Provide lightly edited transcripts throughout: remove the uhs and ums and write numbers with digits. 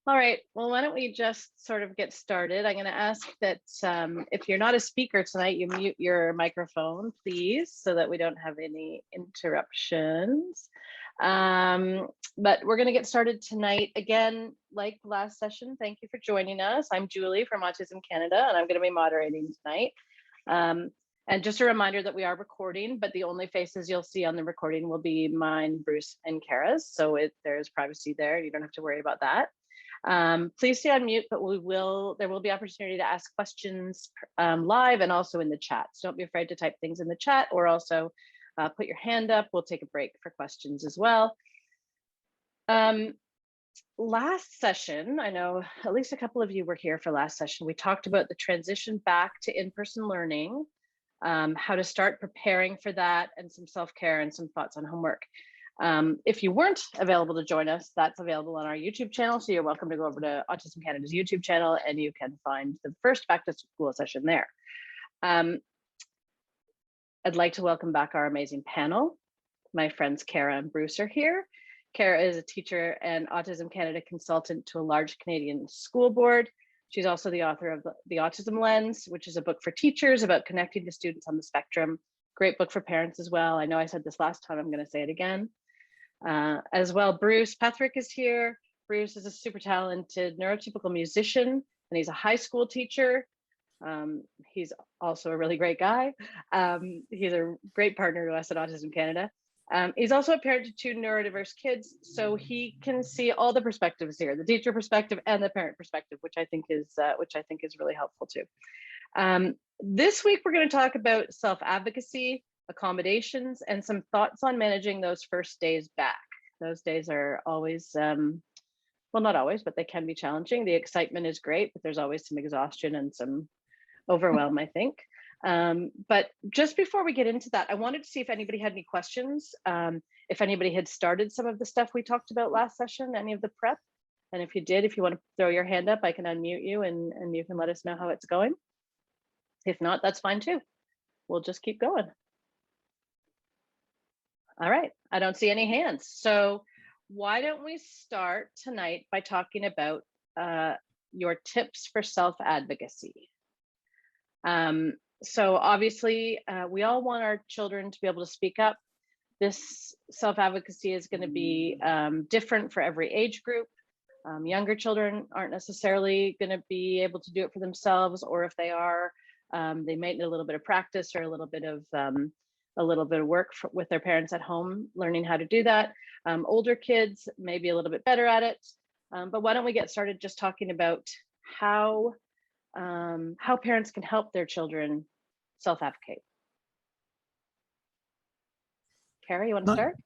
All right, well, why don't we just sort of get started? I'm going to ask that if you're not a speaker tonight, you mute your microphone, please, so that we don't have any interruptions. But we're going to get started tonight. Again, like last session, thank you for joining us. I'm Julie from Autism Canada, and I'm going to be moderating tonight. And just a reminder that we are recording, but the only faces you'll see on the recording will be mine, Bruce, and Kara's. So there's privacy there. You don't have to worry about that. Please stay on mute, but there will be opportunity to ask questions live and also in the chat. So don't be afraid to type things in the chat, or also put your hand up. We'll take a break for questions as well. Last session, I know at least a couple of you were here for last session. We talked about the transition back to in-person learning, how to start preparing for that, and some self-care and some thoughts on homework. If you weren't available to join us, that's available on our YouTube channel. So you're welcome to go over to Autism Canada's YouTube channel, and you can find the first back to school session there. I'd like to welcome back our amazing panel. My friends Kara and Bruce are here. Kara is a teacher and Autism Canada consultant to a large Canadian school board. She's also the author of The Autism Lens, which is a book for teachers about connecting to students on the spectrum. Great book for parents as well. I know I said this last time, I'm going to say it again. As well, Bruce Petherick is here. Bruce is a super talented neurotypical musician, and he's a high school teacher. He's also a really great guy. He's a great partner to us at Autism Canada. He's also a parent to 2 neurodiverse kids, so he can see all the perspectives here, the teacher perspective and the parent perspective, which I think is really helpful too. This week, we're going to talk about self-advocacy, accommodations, and some thoughts on managing those first days back. Those days are always, well, not always, but they can be challenging. The excitement is great, but there's always some exhaustion and some overwhelm, I think. But just before we get into that, I wanted to see if anybody had any questions, if anybody had started some of the stuff we talked about last session, any of the prep. And if you did, if you want to throw your hand up, I can unmute you and you can let us know how it's going. If not, that's fine too. We'll just keep going. All right, I don't see any hands. So why don't we start tonight by talking about your tips for self-advocacy. So obviously, we all want our children to be able to speak up. This self-advocacy is going to be different for every age group. Younger children aren't necessarily going to be able to do it for themselves, or if they are, they might need a little bit of practice or a little bit of work with their parents at home, learning how to do that. Older kids may be a little bit better at it. But why don't we get started just talking about how parents can help their children self-advocate. Kara, you want to start?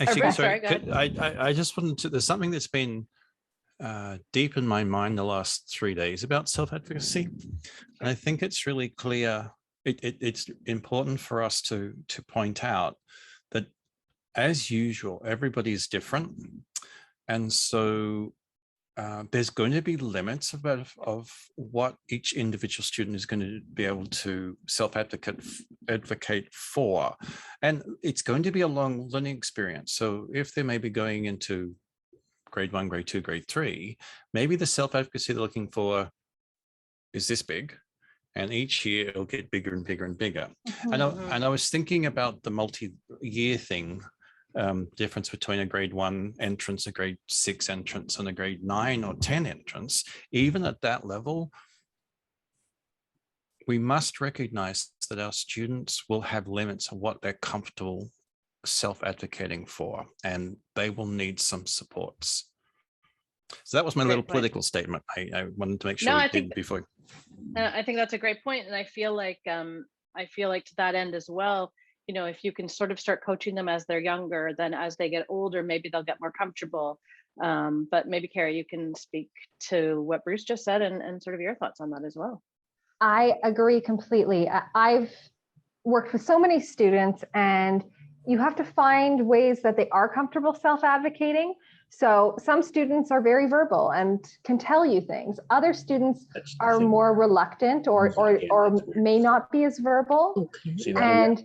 Actually, Bruce, sorry, go ahead. I just wanted to, there's something that's been deep in my mind the last 3 days about self-advocacy. And I think it's really clear, it's important for us to point out that, as usual, everybody is different. And so there's going to be limits of what each individual student is going to be able to self-advocate for. And it's going to be a long learning experience. So if they may be going into grade 1, grade 2, grade 3, maybe the self-advocacy they're looking for is this big. And each year it'll get bigger and bigger and bigger. Mm-hmm. And I was thinking about the multi-year thing, difference between a grade 1 entrance, a grade 6 entrance, and a grade 9 or 10 entrance. Even at that level, we must recognize that our students will have limits of what they're comfortable self-advocating for, and they will need some supports. So that was my little political statement. I wanted to make sure we did before. I think that's a great point, and I feel like to that end as well, you know, if you can sort of start coaching them as they're younger, then as they get older, maybe they'll get more comfortable. But maybe, Kara, you can speak to what Bruce just said and sort of your thoughts on that as well. I agree completely. I've worked with so many students, and you have to find ways that they are comfortable self-advocating. So some students are very verbal and can tell you things. Other students are more reluctant or may not be as verbal. Okay. And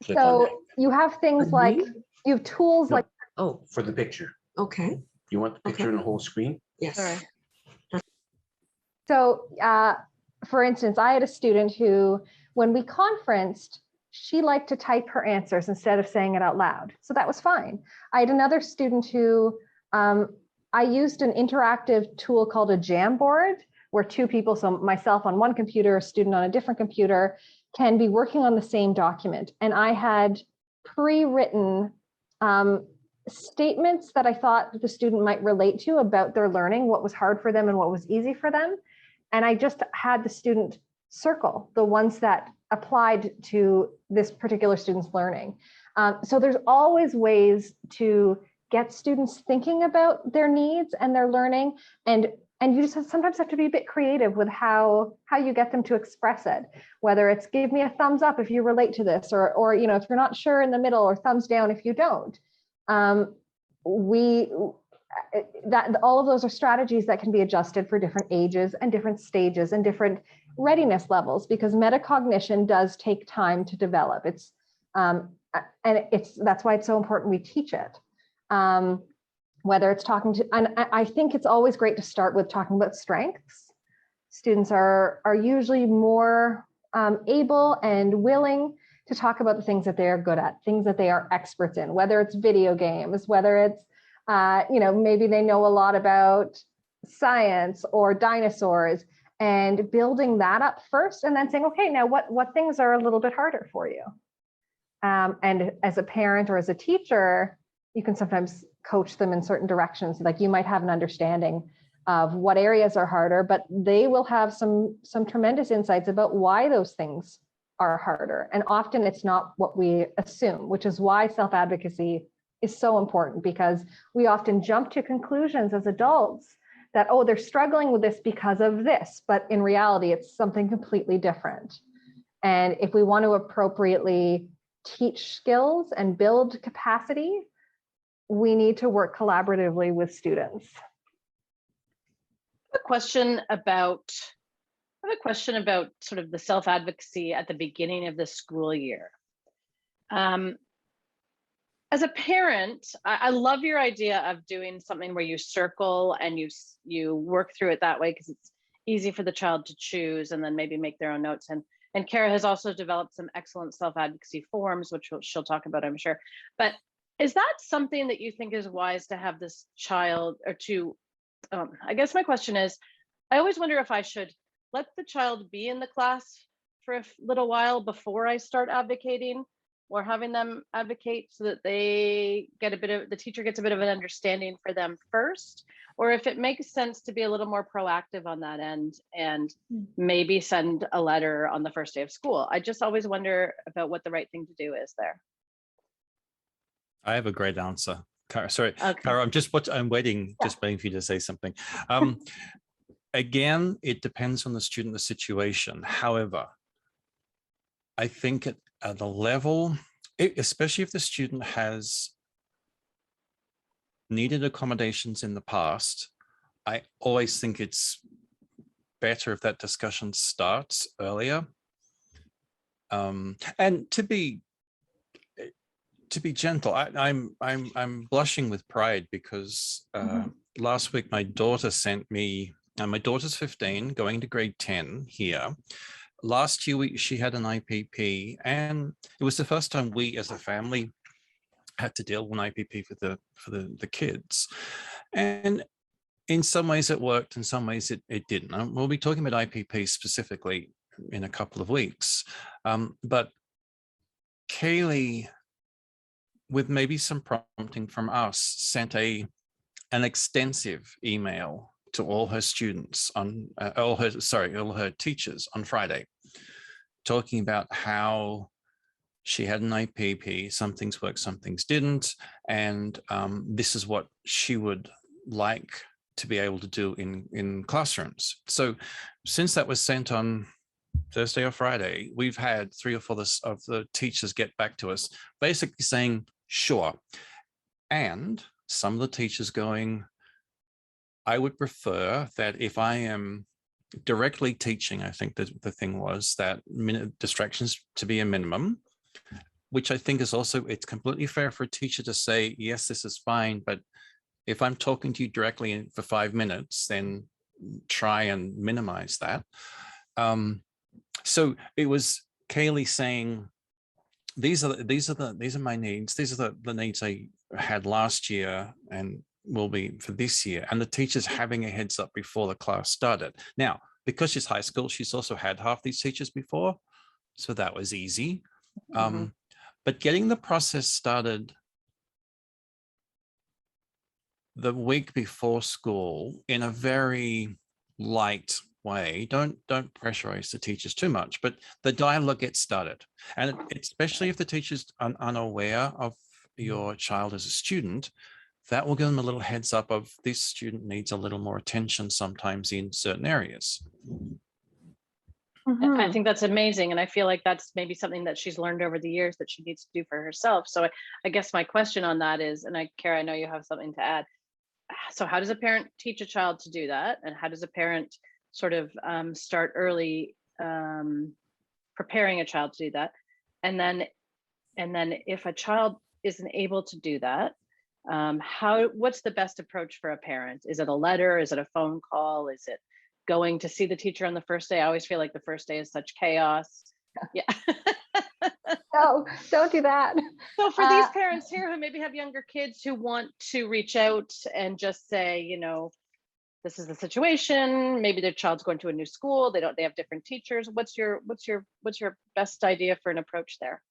so you have things like, you have tools like. Oh, for the picture. Okay. You want the picture in the whole screen? Yes. Sorry. So for instance, I had a student who, when we conferenced, she liked to type her answers instead of saying it out loud. So that was fine. I had another student who I used an interactive tool called a Jamboard, where two people, so myself on one computer, a student on a different computer, can be working on the same document. And I had pre-written statements that I thought the student might relate to about their learning, what was hard for them and what was easy for them. And I just had the student circle the ones that applied to this particular student's learning. So there's always ways to get students thinking about their needs and their learning, and you just sometimes have to be a bit creative with how you get them to express it, whether it's give me a thumbs up if you relate to this, or you know, if you're not sure, in the middle, or thumbs down if you don't. All of those are strategies that can be adjusted for different ages and different stages and different readiness levels, because metacognition does take time to develop. That's why it's so important we teach it. Whether it's talking to, and I think it's always great to start with talking about strengths. Students are usually more able and willing to talk about the things that they are good at, things that they are experts in, whether it's video games, whether it's, you know, maybe they know a lot about science or dinosaurs, and building that up first, and then saying, okay, now what things are a little bit harder for you? And as a parent or as a teacher, you can sometimes coach them in certain directions. Like, you might have an understanding of what areas are harder, but they will have some tremendous insights about why those things are harder. And often it's not what we assume, which is why self-advocacy is so important, because we often jump to conclusions as adults that, oh, they're struggling with this because of this, but in reality, it's something completely different. And if we want to appropriately teach skills and build capacity, we need to work collaboratively with students. I have a question about sort of the self-advocacy at the beginning of the school year. As a parent, I love your idea of doing something where you circle and you work through it that way, because it's easy for the child to choose and then maybe make their own notes. And Kara has also developed some excellent self-advocacy forms, which she'll talk about, I'm sure. But is that something that you think is wise to have this child, or to, I guess my question is, I always wonder if I should let the child be in the class for a little while before I start advocating, or having them advocate so that the teacher gets a bit of an understanding for them first, or if it makes sense to be a little more proactive on that end and maybe send a letter on the first day of school. I just always wonder about what the right thing to do is there. I have a great answer. Kara, sorry, Okay. Kara, I'm waiting, just waiting for you to say something. Again, it depends on the student, the situation. However, I think at the level, especially if the student has needed accommodations in the past, I always think it's better if that discussion starts earlier. And to be gentle, I'm blushing with pride, because last week my daughter sent me, my daughter's 15, going to grade 10 here. Last year she had an IPP, and it was the first time we as a family had to deal with an IPP for the kids. And in some ways it worked, in some ways it didn't. And we'll be talking about IPP specifically in a couple of weeks. But Kaylee, with maybe some prompting from us, sent an extensive email to all her students on all her teachers on Friday, talking about how she had an IPP, some things worked, some things didn't, and this is what she would like to be able to do in classrooms. So since that was sent on Thursday or Friday, we've had 3 or 4 of the teachers get back to us, basically saying, sure. And some of the teachers going, I would prefer that if I am directly teaching, I think that the thing was that distractions to be a minimum, which I think is also, it's completely fair for a teacher to say, yes, this is fine, but If I'm talking to you directly for 5 minutes, then try and minimize that. So it was Kaylee saying, these are my needs. These are the needs I had last year and will be for this year. And the teacher's having a heads up before the class started. Now, because she's high school, she's also had half these teachers before. So that was easy. But getting the process started the week before school in a very light way, don't pressurize the teachers too much, but the dialogue gets started. And especially if the teacher's unaware of your child as a student, that will give them a little heads up of this student needs a little more attention sometimes in certain areas. I think that's amazing. And I feel like that's maybe something that she's learned over the years that she needs to do for herself. So I guess my question on that is, and Kara, I know you have something to add. So how does a parent teach a child to do that? And how does a parent sort of start early preparing a child to do that? And then if a child isn't able to do that, what's the best approach for a parent? Is it a letter? Is it a phone call? Is it going to see the teacher on the first day? I always feel like the first day is such chaos. Yeah. No, don't do that. So for these parents here who maybe have younger kids who want to reach out and just say, you know, this is the situation. Maybe their child's going to a new school. They have different teachers. What's your best idea for an approach there?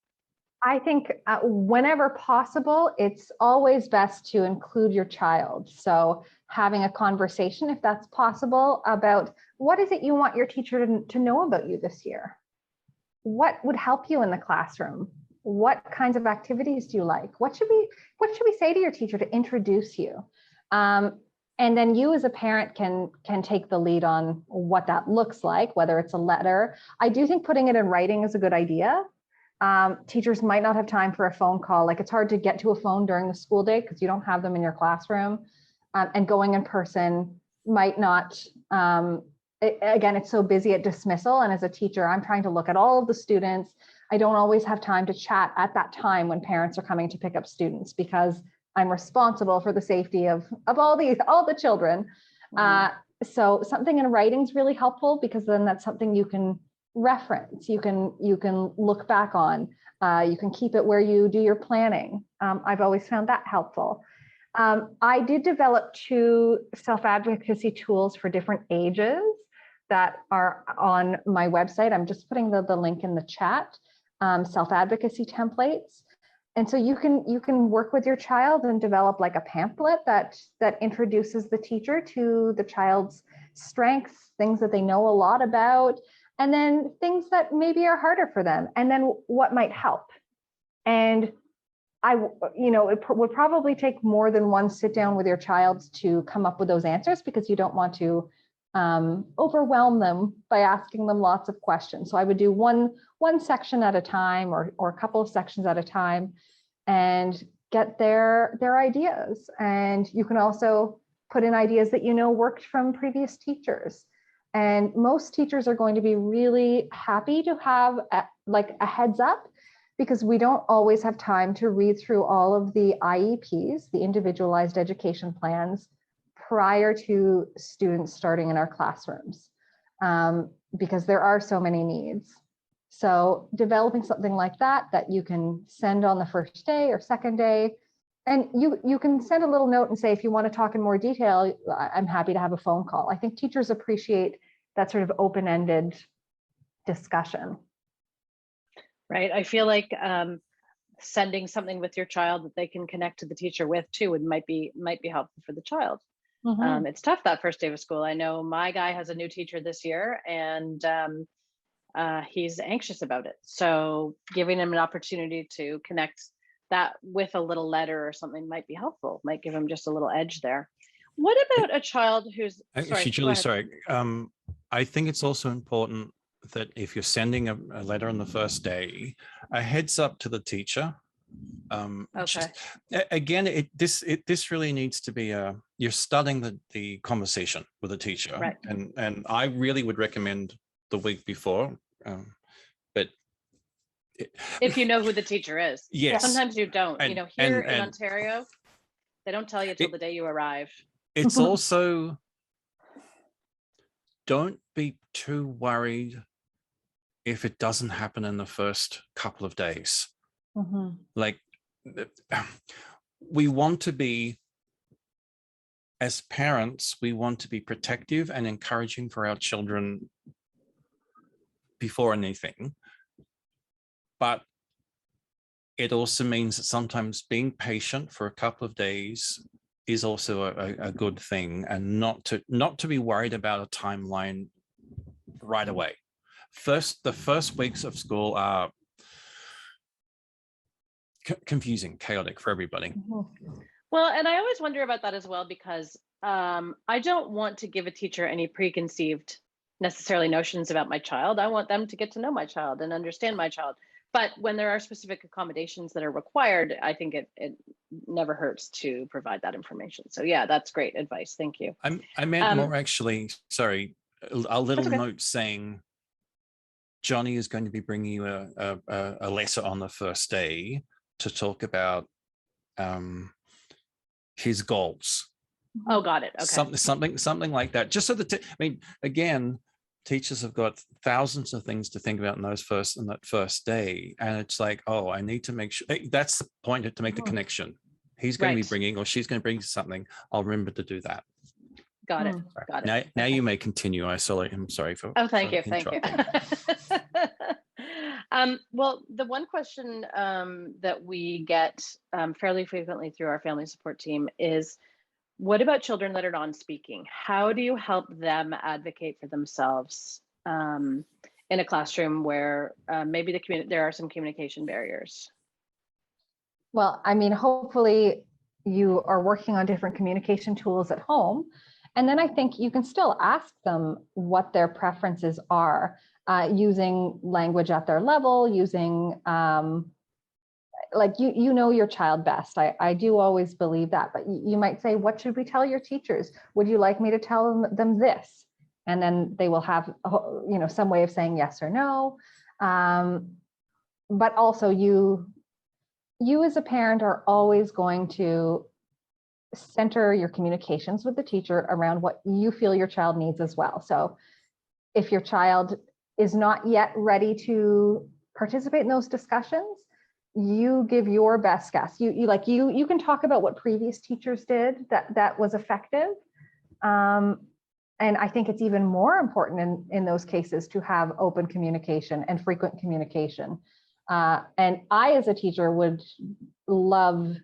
I think whenever possible, it's always best to include your child. So having a conversation, if that's possible, about what is it you want your teacher to know about you this year? What would help you in the classroom? What kinds of activities do you like? What should we say to your teacher to introduce you? And then you as a parent can take the lead on what that looks like, whether it's a letter. I do think putting it in writing is a good idea. Teachers might not have time for a phone call. Like, it's hard to get to a phone during the school day because you don't have them in your classroom. And going in person might not, again, it's so busy at dismissal. And as a teacher, I'm trying to look at all of the students. I don't always have time to chat at that time when parents are coming to pick up students because I'm responsible for the safety of all the children. So something in writing is really helpful because then that's something you can reference, you can look back on, you can keep it where you do your planning. I've always found that helpful. I did develop 2 self-advocacy tools for different ages that are on my website. I'm just putting the link in the chat, self-advocacy templates. And so you can work with your child and develop like a pamphlet that introduces the teacher to the child's strengths, things that they know a lot about, and then things that maybe are harder for them, and then what might help. And it would probably take more than one sit down with your child to come up with those answers because you don't want to overwhelm them by asking them lots of questions. So I would do one section at a time or a couple of sections at a time and get their ideas. And you can also put in ideas that worked from previous teachers. And most teachers are going to be really happy to have a heads up because we don't always have time to read through all of the IEPs, the individualized education plans, prior to students starting in our classrooms, because there are so many needs. So developing something like that you can send on the first day or second day, and you can send a little note and say, if you want to talk in more detail, I'm happy to have a phone call. I think teachers appreciate that sort of open-ended discussion. Right. I feel like sending something with your child that they can connect to the teacher with too might be helpful for the child. It's tough that first day of school. I know my guy has a new teacher this year, and he's anxious about it. So giving him an opportunity to connect that with a little letter or something might be helpful, might give him just a little edge there. What about a child who's actually, Julie, sorry. I think it's also important that if you're sending a letter on the first day, a heads up to the teacher. Again, this really needs to be you're studying the conversation with the teacher, right? And I really would recommend the week before, but if you know who the teacher is. Yes. Sometimes you don't. Here in Ontario, They don't tell you till the day you arrive. It's also, don't be too worried if it doesn't happen in the first couple of days. Mm-hmm. Like, we want to be, as parents, we want to be protective and encouraging for our children before anything. But it also means that sometimes being patient for a couple of days is also a good thing, and not to be worried about a timeline right away. The first weeks of school are confusing, chaotic for everybody. Well, and I always wonder about that as well, because I don't want to give a teacher any preconceived necessarily notions about my child. I want them to get to know my child and understand my child. But when there are specific accommodations that are required, I think it never hurts to provide that information. So yeah, that's great advice. Thank you. I meant more actually, sorry, a little okay. note saying Johnny is going to be bringing you a letter on the first day to talk about his goals. Oh, got it. Okay. Something like that. Just so that, I mean, again, teachers have got thousands of things to think about in that first day, and it's like, oh, I need to make sure. That's the point, to make the connection. He's going to be bringing, or she's going to bring something. I'll remember to do that. Got it. Got it. Now you may continue. I'm sorry for. Oh, thank you. Thank you. Well, the one question that we get fairly frequently through our family support team is, what about children that are non-speaking? How do you help them advocate for themselves in a classroom where maybe there are some communication barriers? Well, I mean, hopefully you are working on different communication tools at home. And then I think you can still ask them what their preferences are, using language at their level, using like you know your child best. I do always believe that, but you might say, what should we tell your teachers? Would you like me to tell them this? And then they will have, you know, some way of saying yes or no. But also you as a parent are always going to center your communications with the teacher around what you feel your child needs as well. So if your child is not yet ready to participate in those discussions, you give your best guess. You can talk about what previous teachers did that was effective. And I think it's even more important in those cases to have open communication and frequent communication. And I, as a teacher, would love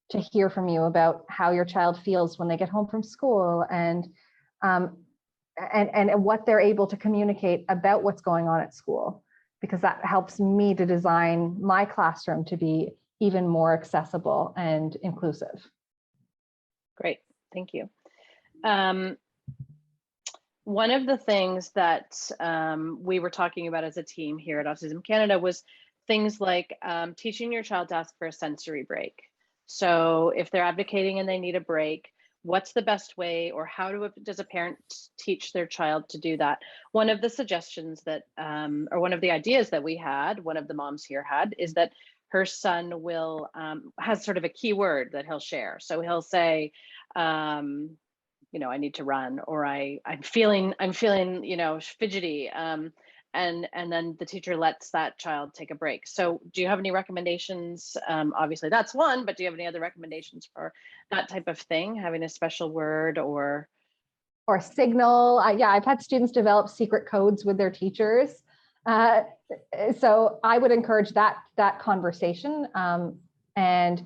to hear from you about how your child feels when they get home from school, and what they're able to communicate about what's going on at school, because that helps me to design my classroom to be even more accessible and inclusive. Great, thank you. One of the things that we were talking about as a team here at Autism Canada was things like teaching your child to ask for a sensory break. So if they're advocating and they need a break, what's the best way, or does a parent teach their child to do that? One of the suggestions that, or one of the ideas that we had, one of the moms here had, is that her son has sort of a key word that he'll share. So he'll say, you know, I need to run, or I'm feeling, you know, fidgety. And then the teacher lets that child take a break. So do you have any recommendations? Obviously that's one, but do you have any other recommendations for that type of thing, having a special word or signal? Yeah, I've had students develop secret codes with their teachers. So I would encourage that conversation. And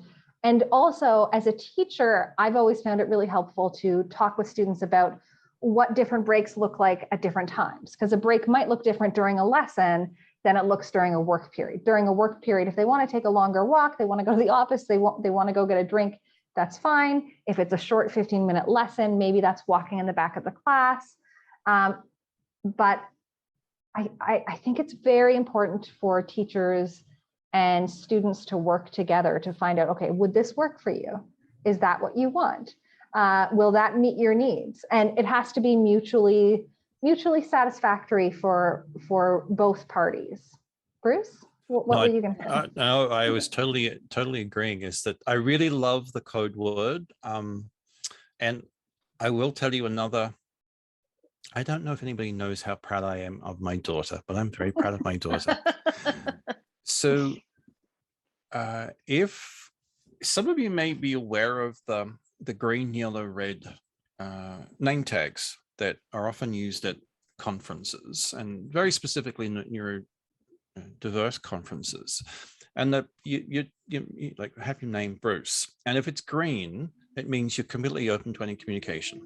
also, as a teacher, I've always found it really helpful to talk with students about what different breaks look like at different times, because a break might look different during a lesson than it looks during a work period. During a work period, if they want to take a longer walk, they want to go to the office, they want to go get a drink, that's fine. If it's a short 15-minute lesson, maybe that's walking in the back of the class. But I think it's very important for teachers and students to work together to find out, okay, would this work for you? Is that what you want? Will that meet your needs? And it has to be mutually satisfactory for both parties. Bruce? What were you going to say? No, I was totally agreeing. Is that I really love the code word, and I will tell you another. I don't know if anybody knows how proud I am of my daughter, but I'm very proud of my daughter. So, if some of you may be aware of the green, yellow, red name tags that are often used at conferences, and very specifically neurodiverse conferences, and that you like have your name Bruce, and if it's green, it means you're completely open to any communication.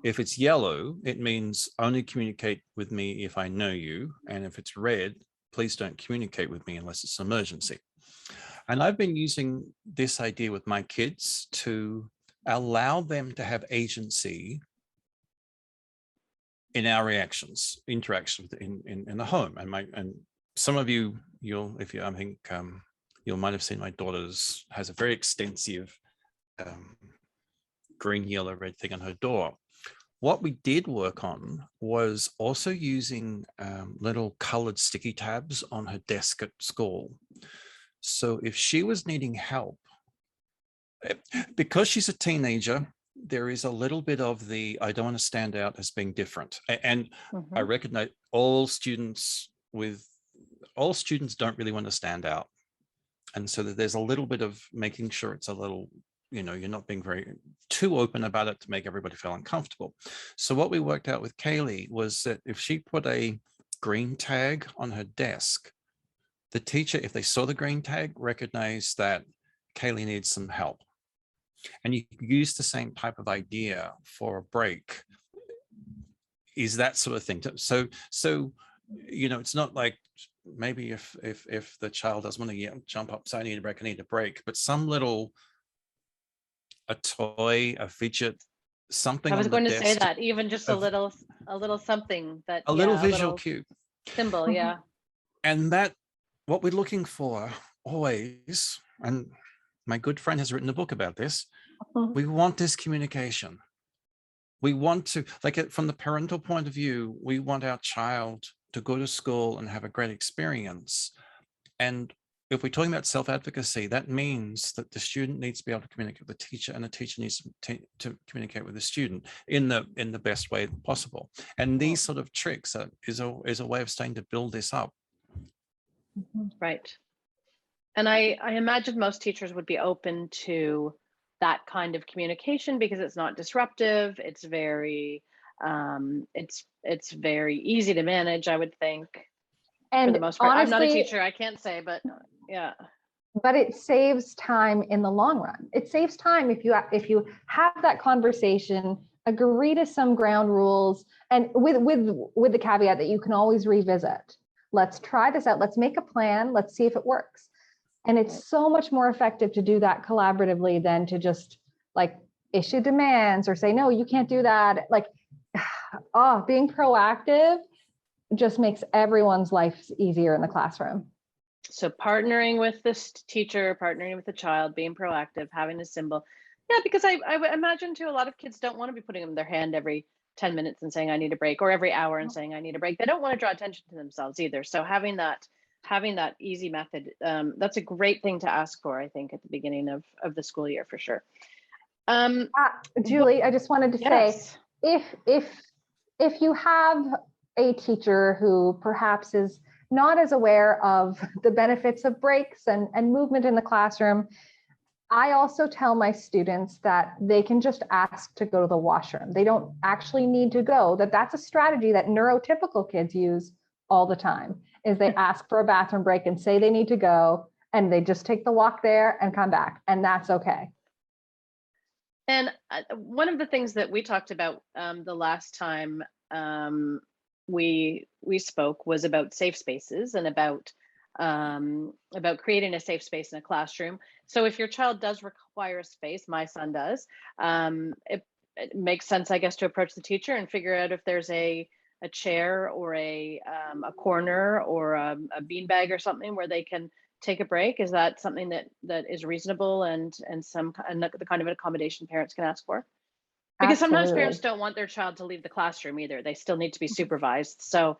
If it's yellow, it means only communicate with me if I know you, and if it's red, please don't communicate with me unless it's an emergency. And I've been using this idea with my kids to allow them to have agency in our interactions in the home. And some of you, I think you might have seen my daughter's has a very extensive green, yellow, red thing on her door. What we did work on was also using little colored sticky tabs on her desk at school. So if she was needing help, because she's a teenager, there is a little bit of the, I don't want to stand out as being different. And I recognize all students don't really want to stand out. And so that there's a little bit of making sure it's a little, you're not being too open about it to make everybody feel uncomfortable. So what we worked out with Kaylee was that if she put a green tag on her desk, the teacher, if they saw the green tag, recognized that Kaylee needs some help. And you use the same type of idea for a break, is that sort of thing. So it's not like maybe if the child doesn't want to jump up, say I need a break, but some little, a toy, a fidget, something. I was going to say that, even just a little something that a little visual cue, symbol, yeah. And that what we're looking for always, and my good friend has written a book about this. We want this communication. We want to, like, from the parental point of view, we want our child to go to school and have a great experience. And if we're talking about self-advocacy, that means that the student needs to be able to communicate with the teacher, and the teacher needs to communicate with the student in the best way possible. And these sort of tricks is a way of starting to build this up. Right. And I imagine most teachers would be open to that kind of communication because it's not disruptive. It's very, it's very easy to manage, I would think. And for the most part, honestly, I'm not a teacher, I can't say, but yeah. But it saves time in the long run. It saves time if you have that conversation, agree to some ground rules, and with the caveat that you can always revisit. Let's try this out. Let's make a plan. Let's see if it works. And it's so much more effective to do that collaboratively than to just like issue demands or say, no, you can't do that. Like, being proactive just makes everyone's life easier in the classroom. So partnering with this teacher, partnering with the child, being proactive, having a symbol. Yeah, because I imagine too, a lot of kids don't want to be putting in their hand every 10 minutes and saying, I need a break, or every hour and saying, I need a break. They don't want to draw attention to themselves either. So having that easy method, that's a great thing to ask for, I think, at the beginning of the school year, for sure. Julie, I just wanted to say, if you have a teacher who perhaps is not as aware of the benefits of breaks and movement in the classroom, I also tell my students that they can just ask to go to the washroom. They don't actually need to go. That's a strategy that neurotypical kids use all the time, is they ask for a bathroom break and say they need to go, and they just take the walk there and come back, and that's okay. And one of the things that we talked about the last time we spoke was about safe spaces and about creating a safe space in a classroom. So if your child does require a space, my son does, it makes sense, I guess, to approach the teacher and figure out if there's a chair or a corner or a beanbag or something where they can take a break. Is that something that is reasonable and the kind of an accommodation parents can ask for? Because sometimes parents don't want their child to leave the classroom either. They still need to be supervised. So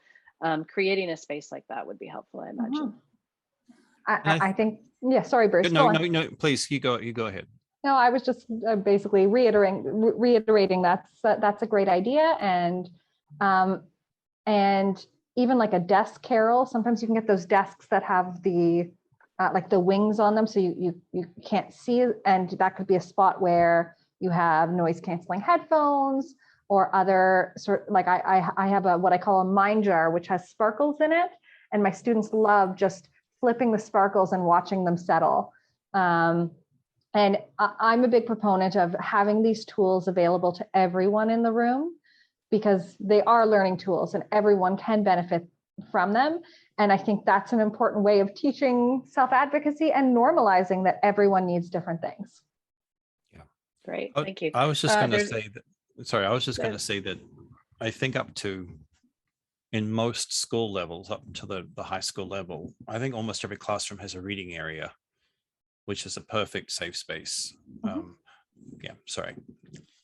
creating a space like that would be helpful, I imagine. I think, yeah, sorry, Bruce. No, go on. no, please, you go ahead. No, I was just basically reiterating that's a great idea. And even like a desk carrel, sometimes you can get those desks that have the like the wings on them, so you can't see, and that could be a spot where you have noise canceling headphones or other sort, like I have what I call a mind jar, which has sparkles in it, and my students love just flipping the sparkles and watching them settle. And I'm a big proponent of having these tools available to everyone in the room, because they are learning tools and everyone can benefit from them. And I think that's an important way of teaching self-advocacy and normalizing that everyone needs different things. Yeah, great, thank you. I was just going to say that, sorry, I was just going to say that I think up to, in most school levels, up to the high school level, I think almost every classroom has a reading area, which is a perfect safe space. Yeah, sorry.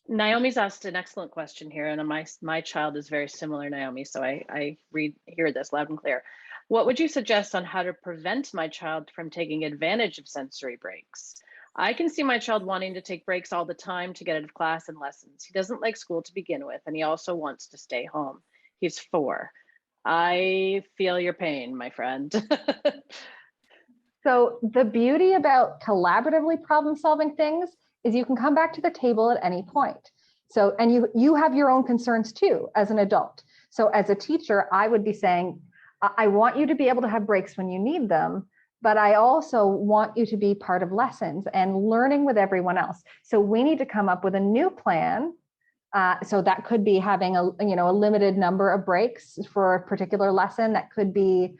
Naomi's asked an excellent question here, and my child is very similar, Naomi, so I hear this loud and clear. What would you suggest on how to prevent my child from taking advantage of sensory breaks? I can see my child wanting to take breaks all the time to get out of class and lessons. He doesn't like school to begin with, and he also wants to stay home. He's 4. I feel your pain, my friend. So the beauty about collaboratively problem solving things is you can come back to the table at any point. So, and you have your own concerns too as an adult. So as a teacher, I would be saying, I want you to be able to have breaks when you need them, but I also want you to be part of lessons and learning with everyone else. So we need to come up with a new plan. So that could be having a limited number of breaks for a particular lesson. That could be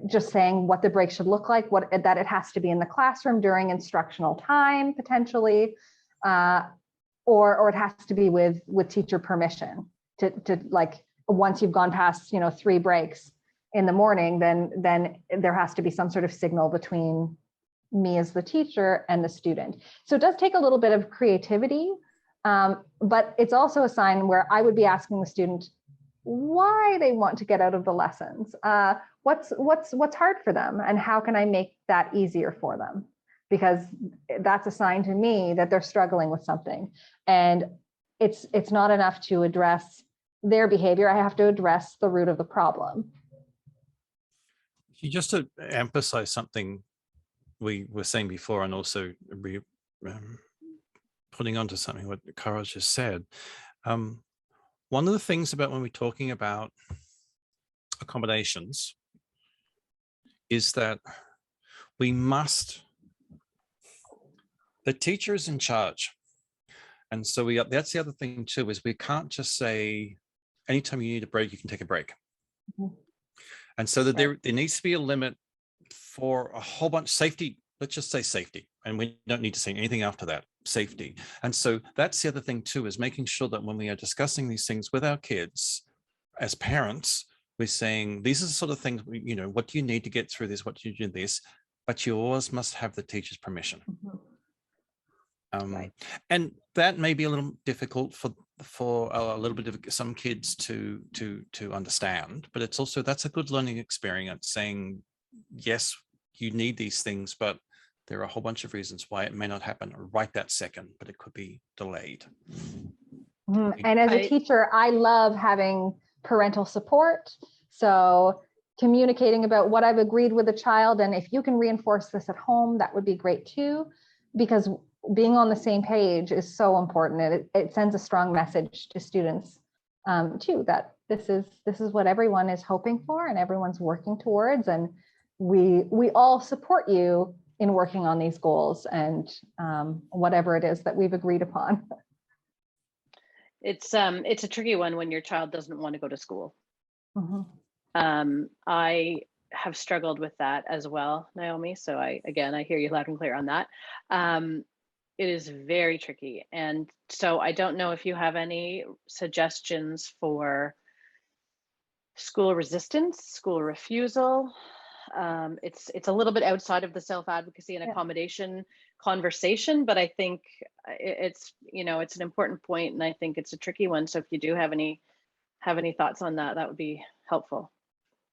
just saying what the break should look like, that it has to be in the classroom during instructional time potentially, or it has to be with teacher permission to like, once you've gone past 3 breaks in the morning, then there has to be some sort of signal between me as the teacher and the student. So it does take a little bit of creativity, but it's also a sign where I would be asking the student why they want to get out of the lessons. What's hard for them, and how can I make that easier for them? Because that's a sign to me that they're struggling with something. And it's not enough to address their behavior. I have to address the root of the problem. Just to emphasize something we were saying before, and also putting onto something what Cara just said. One of the things about when we're talking about accommodations is that the teacher is in charge. And so that's the other thing too, is we can't just say, anytime you need a break, you can take a break. Mm-hmm. And so that there needs to be a limit for a whole bunch of safety. Let's just say safety. And we don't need to say anything after that, safety. And so that's the other thing too, is making sure that when we are discussing these things with our kids, as parents, we're saying, these are the sort of things, what do you need to get through this? What do you do this? But you always must have the teacher's permission. Mm-hmm. And that may be a little difficult for a little bit of some kids to understand, but it's also, that's a good learning experience, saying, yes, you need these things, but there are a whole bunch of reasons why it may not happen right that second, but it could be delayed. Mm-hmm. And as a teacher, I love having parental support. So communicating about what I've agreed with a child, and if you can reinforce this at home, that would be great too, because being on the same page is so important. It sends a strong message to students too, that this is what everyone is hoping for and everyone's working towards, and we all support you in working on these goals and whatever it is that we've agreed upon. It's a tricky one when your child doesn't want to go to school. Mm-hmm. I have struggled with that as well, Naomi. So I hear you loud and clear on that. It is very tricky. And so I don't know if you have any suggestions for school resistance, school refusal. It's a little bit outside of the self-advocacy and accommodation conversation, but I think it's an important point, and I think it's a tricky one. So if you do have any thoughts on that, that would be helpful.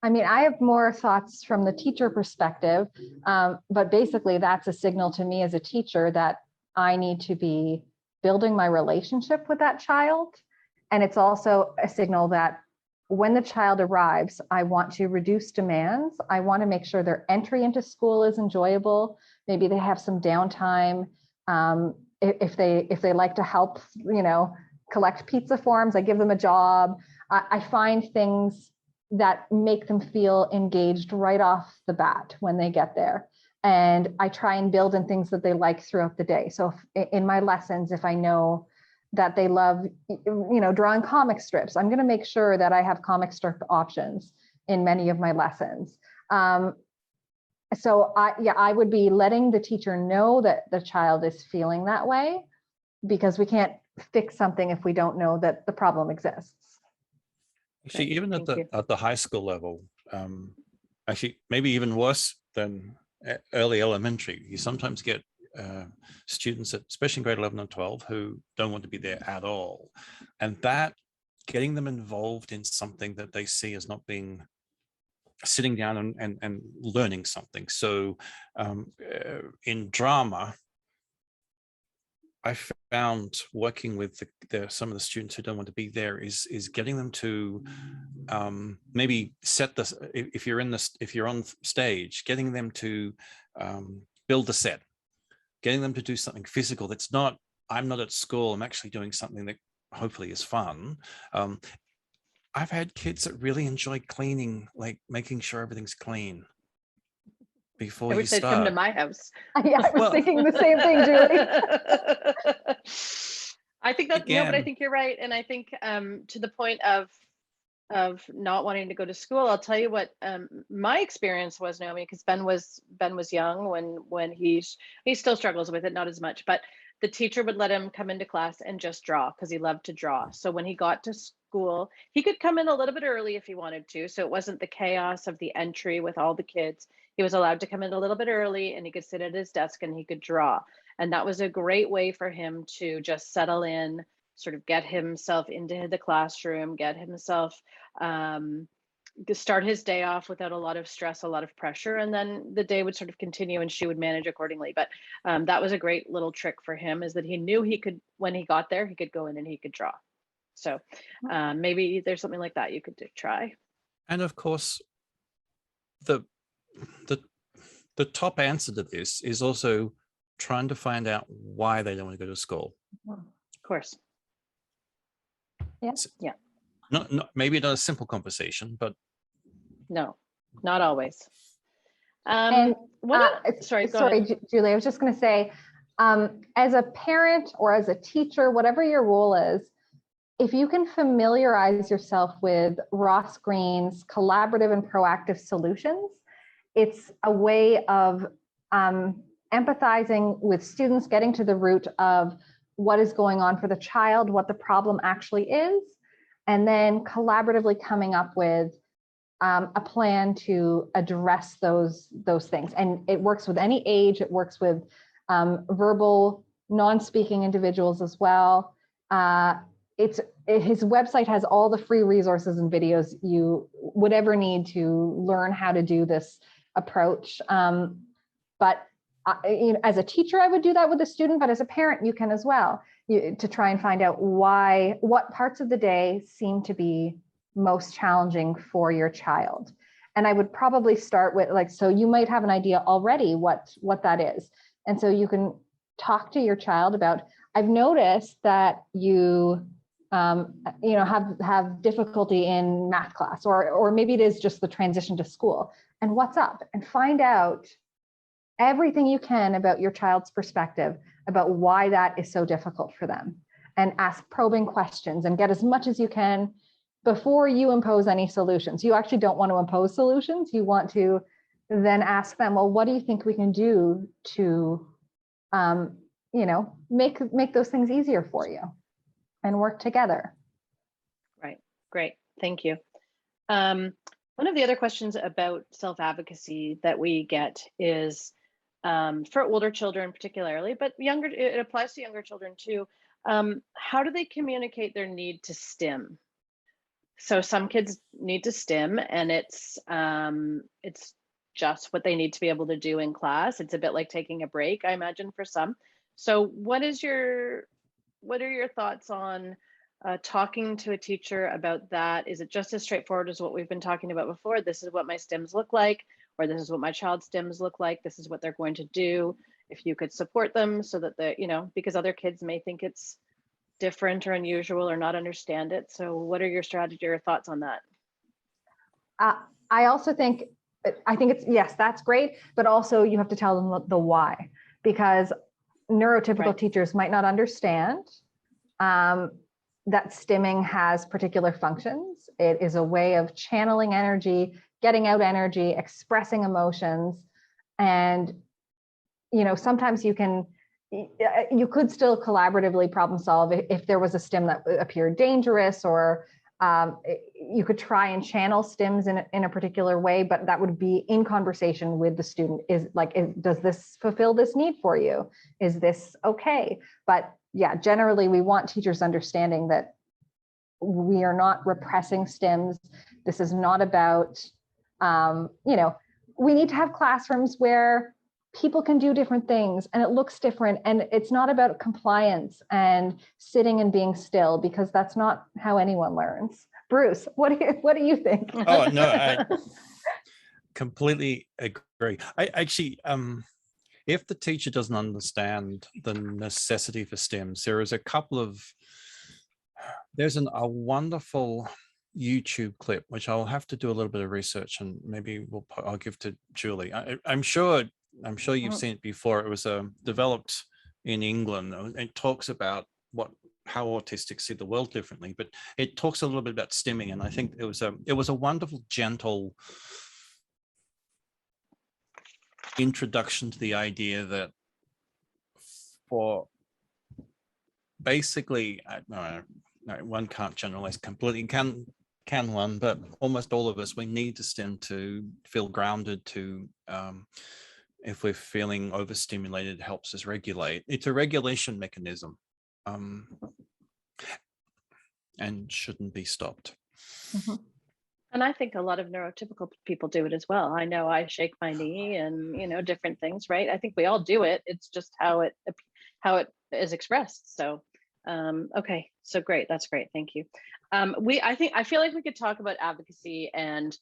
I mean, I have more thoughts from the teacher perspective, but basically that's a signal to me as a teacher that I need to be building my relationship with that child. And it's also a signal that when the child arrives, I want to reduce demands. I want to make sure their entry into school is enjoyable. Maybe they have some downtime. If they like to help, collect pizza forms, I give them a job. I find things that make them feel engaged right off the bat when they get there. And I try and build in things that they like throughout the day. So in my lessons, if I know that they love, drawing comic strips, I'm going to make sure that I have comic strip options in many of my lessons. So I would be letting the teacher know that the child is feeling that way, because we can't fix something if we don't know that the problem exists. Actually, even at the high school level, actually maybe even worse than early elementary, you sometimes get students, especially in grade 11 and 12, who don't want to be there at all. And that, getting them involved in something that they see as not being, sitting down and learning something. So in drama, I found working with some of the students who don't want to be there is getting them to maybe set this, if you're on stage, getting them to build the set, getting them to do something physical that's not, I'm not at school, I'm actually doing something that hopefully is fun. I've had kids that really enjoy cleaning, like making sure everything's clean before you start. Come to my house. Yeah, I was thinking the same thing, Julie. I think that, no, but I think you're right. And I think to the point of not wanting to go to school, I'll tell you what my experience was, Naomi, because Ben was young when he still struggles with it, not as much, but the teacher would let him come into class and just draw because he loved to draw. So when he got to school, he could come in a little bit early if he wanted to. So it wasn't the chaos of the entry with all the kids. He was allowed to come in a little bit early and he could sit at his desk and he could draw. And that was a great way for him to just settle in, sort of get himself into the classroom, get himself, start his day off without a lot of stress, a lot of pressure, and then the day would sort of continue and she would manage accordingly. But that was a great little trick for him, is that he knew he could, when he got there, he could go in and he could draw. So maybe there's something like that you could try. And of course, the top answer to this is also trying to find out why they don't want to go to school. Of course. Yeah. Not maybe not a simple conversation, but no, not always. Sorry, Julie, I was just going to say, as a parent or as a teacher, whatever your role is, if you can familiarize yourself with Ross Green's collaborative and proactive solutions, it's a way of empathizing with students, getting to the root of what is going on for the child, what the problem actually is, and then collaboratively coming up with a plan to address those things. And it works with any age. It works with verbal, non-speaking individuals as well. His website has all the free resources and videos you would ever need to learn how to do this approach. But as a teacher, I would do that with a student, but as a parent, you can as well, to try and find out what parts of the day seem to be most challenging for your child. And I would probably start with, so you might have an idea already what that is. And so you can talk to your child about, I've noticed that you have difficulty in math class, or maybe it is just the transition to school, and what's up, and find out everything you can about your child's perspective about why that is so difficult for them, and ask probing questions and get as much as you can before you impose any solutions. You actually don't want to impose solutions. You want to then ask them, well, what do you think we can do to, make those things easier for you, and work together. Right. Great. Thank you. One of the other questions about self-advocacy that we get is for older children particularly, but it applies to younger children too. How do they communicate their need to stim? so some kids need to stim, and it's just what they need to be able to do in class. It's a bit like taking a break, I imagine, for some. So what are your thoughts on talking to a teacher about that? Is it just as straightforward as what we've been talking about before? This is what my stims look like, or this is what my child's stims look like. This is what they're going to do. If you could support them so that the, because other kids may think it's different or unusual or not understand it. So what are your strategy or thoughts on that? I also think, it's, yes, that's great, but also you have to tell them the why, because neurotypical teachers might not understand that stimming has particular functions. It is a way of channeling energy, getting out energy, expressing emotions. And, sometimes you could still collaboratively problem solve if there was a stim that appeared dangerous, or you could try and channel stims in a particular way, but that would be in conversation with the student. Does this fulfill this need for you? Is this okay? But yeah, generally we want teachers understanding that we are not repressing stims. This is not about, we need to have classrooms where people can do different things and it looks different, and it's not about compliance and sitting and being still, because that's not how anyone learns. Bruce, what do you think? Oh no, I completely agree. I actually, if the teacher doesn't understand the necessity for STEMs, there's a wonderful YouTube clip which I'll have to do a little bit of research, and maybe I'll give to Julie. I'm sure you've seen it before. It was developed in England. It talks about how autistics see the world differently, but it talks a little bit about stimming, and I think it was a wonderful, gentle introduction to the idea that for basically, one can't generalize completely, can one, but almost all of us, we need to stim to feel grounded, to if we're feeling overstimulated, it helps us regulate. It's a regulation mechanism, and shouldn't be stopped. Mm-hmm. And I think a lot of neurotypical people do it as well. I know I shake my knee and, different things, right? I think we all do it. It's just how it is expressed. So, okay. So great. That's great. Thank you. I feel like we could talk about advocacy and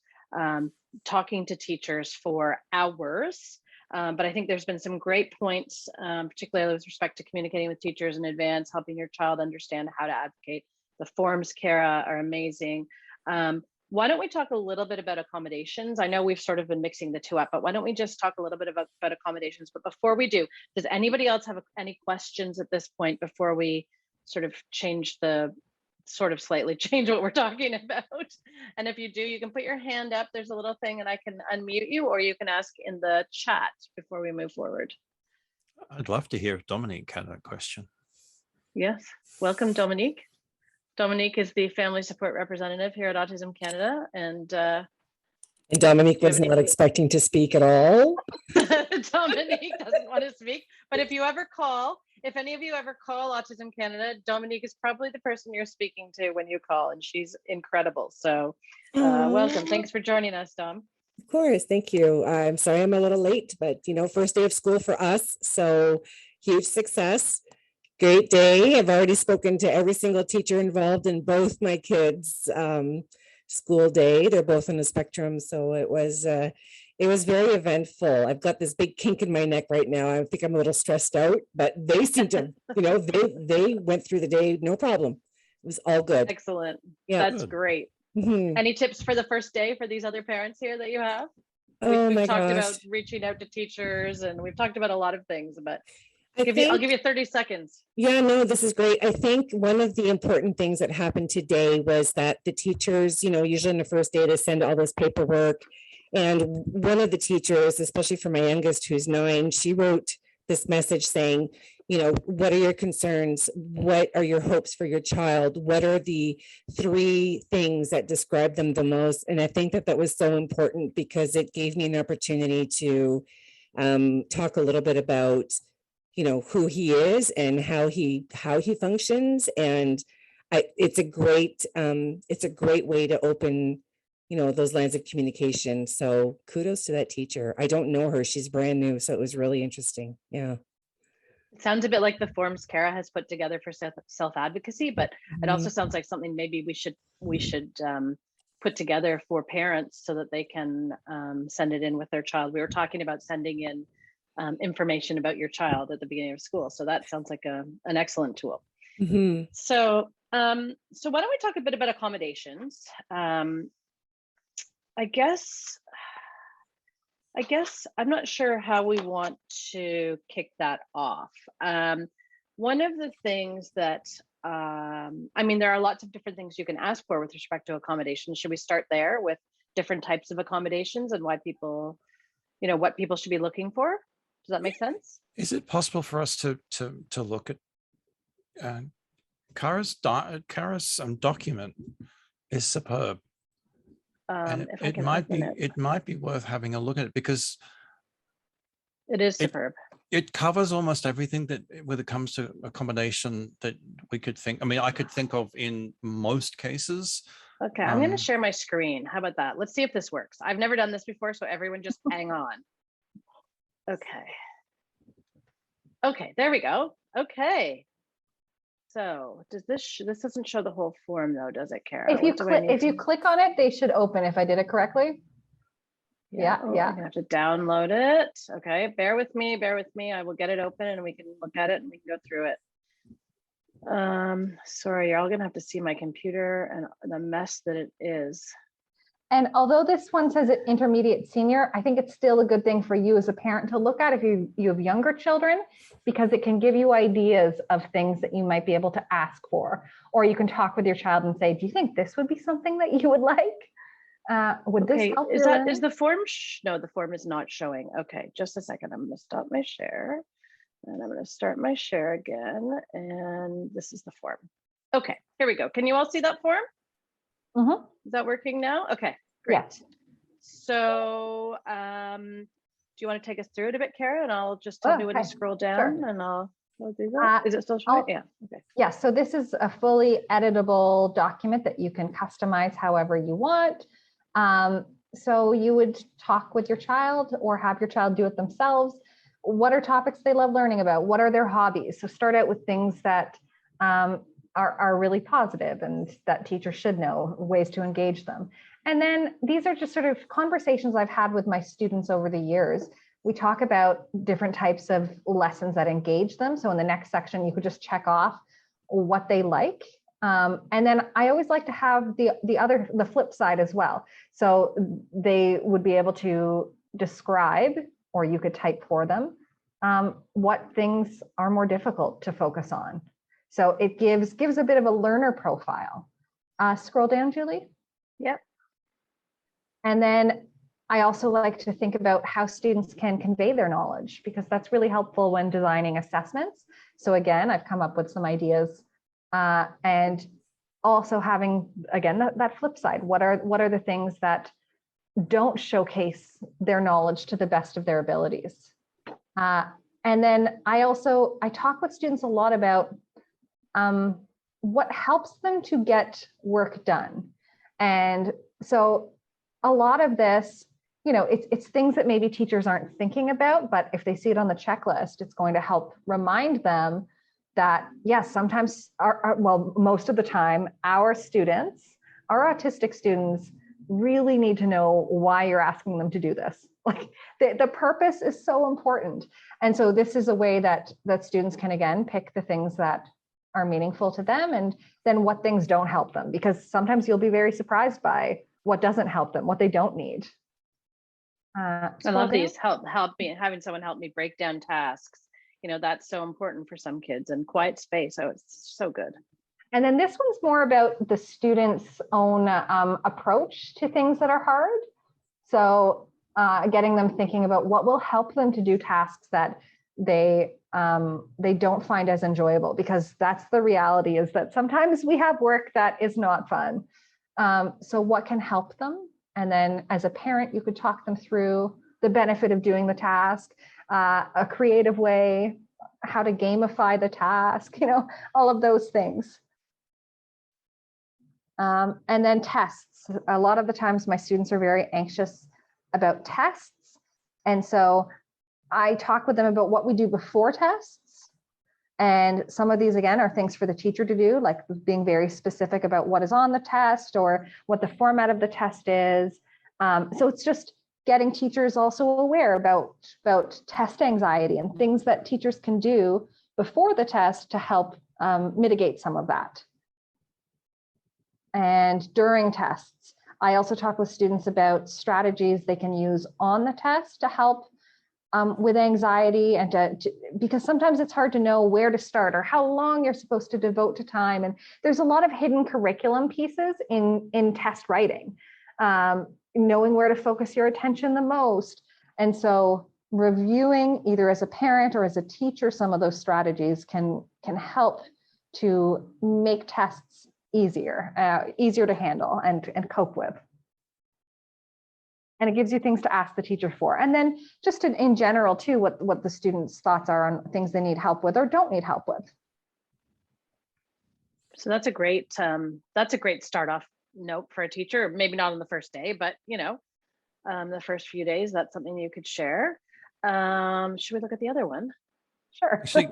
talking to teachers for hours. But I think there's been some great points, particularly with respect to communicating with teachers in advance, helping your child understand how to advocate. The forms, Kara, are amazing. Why don't we talk a little bit about accommodations? I know we've sort of been mixing the two up, but why don't we just talk a little bit about accommodations? But before we do, does anybody else have any questions at this point before we sort of slightly change what we're talking about? And if you do, you can put your hand up. There's a little thing and I can unmute you, or you can ask in the chat before we move forward. I'd love to hear if Dominique had a question. Yes, welcome, Dominique. Dominique is the family support representative here at Autism Canada, and Dominique was not expecting to speak at all. Dominique doesn't want to speak, but if any of you ever call Autism Canada, Dominique is probably the person you're speaking to when you call, and she's incredible. So welcome. Thanks for joining us, Dom. Of course. Thank you. I'm sorry I'm a little late, but first day of school for us. So huge success. Great day. I've already spoken to every single teacher involved in both my kids' school day. They're both on the spectrum. So it was very eventful. I've got this big kink in my neck right now. I think I'm a little stressed out, but they seem to, they went through the day, no problem. It was all good. Excellent. Yeah. That's great. Mm-hmm. Any tips for the first day for these other parents here that you have? We've talked about reaching out to teachers, and we've talked about a lot of things, but I'll give you 30 seconds. Yeah, no, this is great. I think one of the important things that happened today was that the teachers, usually on the first day, they send all this paperwork. And one of the teachers, especially for my youngest, who's 9, she wrote this message saying, what are your concerns? What are your hopes for your child? What are the 3 things that describe them the most? And I think that was so important, because it gave me an opportunity to talk a little bit about who he is and how he functions. And it's a great way to open, those lines of communication. So kudos to that teacher. I don't know her. She's brand new. So it was really interesting. Yeah. It sounds a bit like the forms Kara has put together for self-advocacy, but it also sounds like something maybe we should put together for parents so that they can send it in with their child. We were talking about sending in information about your child at the beginning of school. So that sounds like an excellent tool. Mm-hmm. So why don't we talk a bit about accommodations? I guess I'm not sure how we want to kick that off. One of the things that, I mean, there are lots of different things you can ask for with respect to accommodations. Should we start there with different types of accommodations and why people, what people should be looking for? Does that make sense? Is it possible for us to look at Kara's document is superb. And it might be worth having a look at it because it is superb. It covers almost everything that when it comes to accommodation that we could think. I mean, I could think of in most cases. Okay, I'm going to share my screen. How about that? Let's see if this works. I've never done this before, so everyone just hang on. Okay, there we go. Okay. So does this doesn't show the whole form though, does it, Kara? If you click on it, they should open if I did it correctly. Yeah. I'm gonna have to download it. Okay, bear with me. I will get it open and we can look at it and we can go through it. Sorry, you're all gonna have to see my computer and the mess that it is. And although this one says intermediate senior, I think it's still a good thing for you as a parent to look at if you have younger children, because it can give you ideas of things that you might be able to ask for. Or you can talk with your child and say, do you think this would be something that you would like? Would this help you? Is the form? No, the form is not showing. Okay, just a second. I'm going to stop my share and I'm going to start my share again. And this is the form. Okay, here we go. Can you all see that form? Mm-hmm. Is that working now? Okay, great. Yes. So do you want to take us through it a bit, Kara? And I'll just tell me when to scroll down and I'll do that. Is it still showing? Yeah. Okay. Yeah, so this is a fully editable document that you can customize however you want. So you would talk with your child or have your child do it themselves. What are topics they love learning about? What are their hobbies? So start out with things that are really positive and that teachers should know, ways to engage them. And then these are just sort of conversations I've had with my students over the years. We talk about different types of lessons that engage them. So in the next section, you could just check off what they like. And then I always like to have the flip side as well. So they would be able to describe, or you could type for them, what things are more difficult to focus on. So it gives a bit of a learner profile. Scroll down, Julie. Yep. And then I also like to think about how students can convey their knowledge, because that's really helpful when designing assessments. So again, I've come up with some ideas and also having, again, that flip side. What are the things that don't showcase their knowledge to the best of their abilities? And then I talk with students a lot about what helps them to get work done. And so a lot of this, it's things that maybe teachers aren't thinking about, but if they see it on the checklist, it's going to help remind them that, yes, sometimes, most of the time, our autistic students really need to know why you're asking them to do this. Like the purpose is so important. And so this is a way that students can, again, pick the things that are meaningful to them and then what things don't help them, because sometimes you'll be very surprised by what doesn't help them, what they don't need. I love these help me, having someone help me break down tasks. That's so important for some kids, and quiet space. Oh, it's so good. And then this one's more about the student's own approach to things that are hard. So getting them thinking about what will help them to do tasks that they don't find as enjoyable, because that's the reality, is that sometimes we have work that is not fun. So what can help them? And then as a parent, you could talk them through the benefit of doing the task, a creative way, how to gamify the task, all of those things. And then tests. A lot of the times my students are very anxious about tests. And so I talk with them about what we do before tests. And some of these, again, are things for the teacher to do, like being very specific about what is on the test or what the format of the test is. So it's just getting teachers also aware about test anxiety and things that teachers can do before the test to help mitigate some of that. And during tests, I also talk with students about strategies they can use on the test to help with anxiety, and because sometimes it's hard to know where to start or how long you're supposed to devote to time. And there's a lot of hidden curriculum pieces in test writing, knowing where to focus your attention the most. And so reviewing either as a parent or as a teacher, some of those strategies can help to make tests easier to handle and cope with. And it gives you things to ask the teacher for. And then just in general too, what the students' thoughts are on things they need help with or don't need help with. So that's a great start off note for a teacher, maybe not on the first day, but the first few days, that's something you could share. Should we look at the other one? Sure. Actually,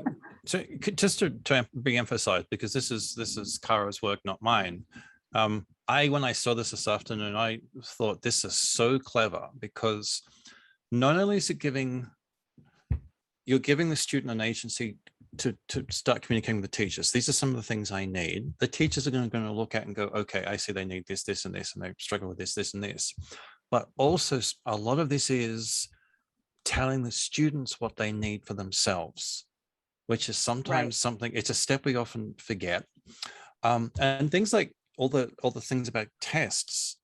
so just to be emphasized, because this is Kara's work, not mine. When I saw this afternoon, I thought this is so clever, because not only is it you're giving the student an agency to start communicating with the teachers. These are some of the things I need. The teachers are going to look at and go, okay, I see they need this, this, and this, and they struggle with this, this, and this. But also a lot of this is telling the students what they need for themselves, which is sometimes something, it's a step we often forget. And things like all the things about tests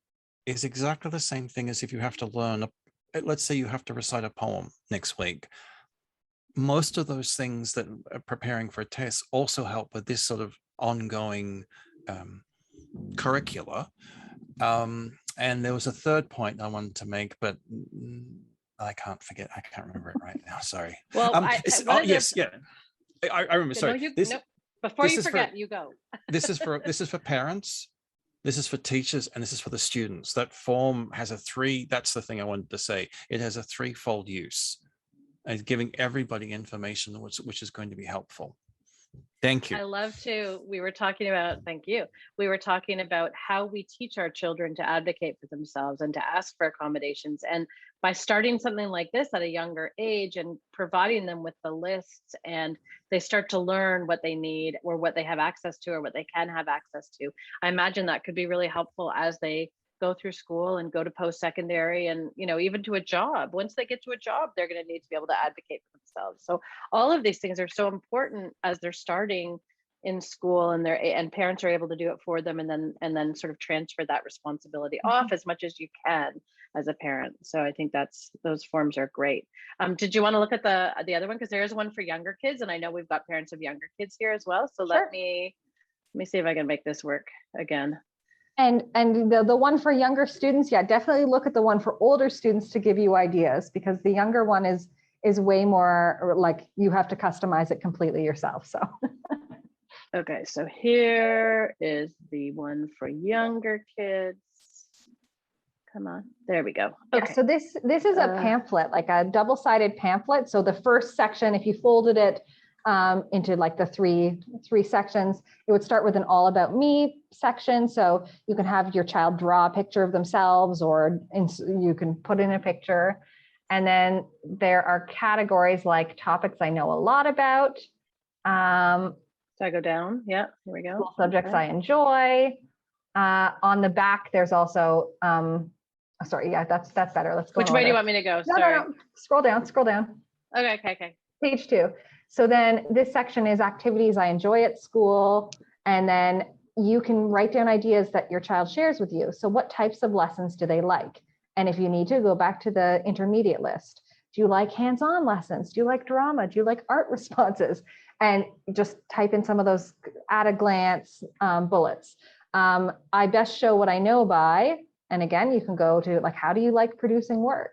is exactly the same thing as if you have to learn, let's say you have to recite a poem next week. Most of those things that are preparing for a test also help with this sort of ongoing curricula. And there was a third point I wanted to make, but I can't remember it right now. Sorry. Well, I remember. Sorry. No, before you forget, you go. This is for parents. This is for teachers, and this is for the students. That form has that's the thing I wanted to say. It has a threefold use, and giving everybody information which is going to be helpful. Thank you. I love to, we were talking about how we teach our children to advocate for themselves and to ask for accommodations. And by starting something like this at a younger age and providing them with the lists, and they start to learn what they need or what they have access to or what they can have access to, I imagine that could be really helpful as they go through school and go to post-secondary and even to a job. Once they get to a job, they're going to need to be able to advocate for themselves. So all of these things are so important as they're starting in school, and parents are able to do it for them, and then sort of transfer that responsibility off as much as you can as a parent. So I think those forms are great. Did you want to look at the other one, because there is one for younger kids, and I know we've got parents of younger kids here as well. So sure. let me see if I can make this work again. And the one for younger students, yeah, definitely look at the one for older students to give you ideas, because the younger one is way more like you have to customize it completely yourself. So. Okay, so here is the one for younger kids. Come on, there we go. Okay. Yeah, so this is a pamphlet, like a double-sided pamphlet. So the first section, if you folded it into like the three sections, it would start with an all about me section. So you can have your child draw a picture of themselves, or you can put in a picture. And then there are categories like topics I know a lot about. So I go down. Yeah, here we go. Subjects I enjoy. On the back, there's also, sorry, yeah, that's better. Let's go. Which way do you want me to go? No. Scroll down. Okay. Page 2. So then this section is activities I enjoy at school. And then you can write down ideas that your child shares with you. So what types of lessons do they like? And if you need to, go back to the intermediate list. Do you like hands-on lessons? Do you like drama? Do you like art responses? And just type in some of those at a glance bullets. I best show what I know by, and again, you can go to like, how do you like producing work?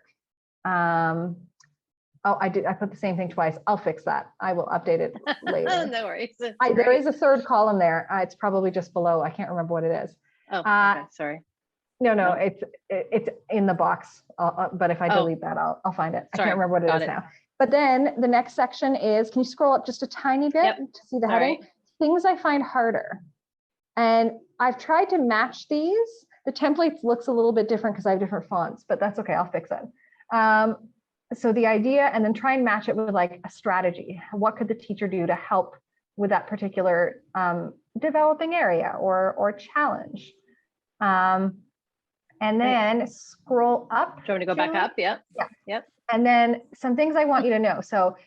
Oh, I put the same thing twice. I'll fix that. I will update it later. No worries. There is a third column there. It's probably just below. I can't remember what it is. Oh, okay, sorry. No, No. it's in the box, but if I delete that, I'll find it. I Sorry, can't remember what it got is it. now. But then the next section is, can you scroll up just a tiny bit Yep. to see the All heading? right. Things I find harder. And I've tried to match these. The template looks a little bit different because I have different fonts, but that's okay, I'll fix it. So the idea, and then try and match it with like a strategy. What could the teacher do to help with that particular developing area or challenge? And then scroll up. Do you want me to go back up? Yep. Yeah. Yep. And then some things I want you to know. So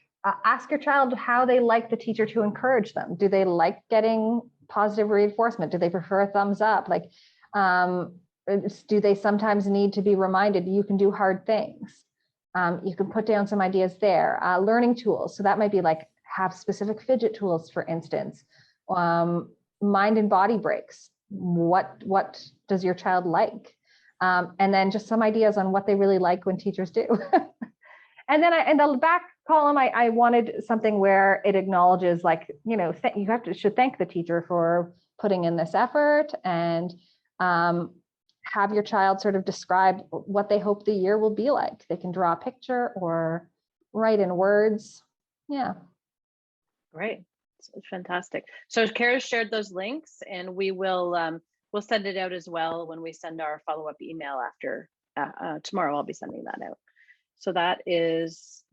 ask your child how they like the teacher to encourage them. Do they like getting positive reinforcement? Do they prefer a thumbs up? Like, do they sometimes need to be reminded you can do hard things? You can put down some ideas there. Learning tools. So that might be like have specific fidget tools, for instance. Mind and body breaks. What does your child like? And then just some ideas on what they really like when teachers do. And then in the back column, I wanted something where it acknowledges, like, you know, you should thank the teacher for putting in this effort, and have your child sort of describe what they hope the year will be like. They can draw a picture or write in words. Yeah. Great. It's fantastic. So Kara shared those links, and we will we'll send it out as well when we send our follow-up email after tomorrow. I'll be sending that out. So that is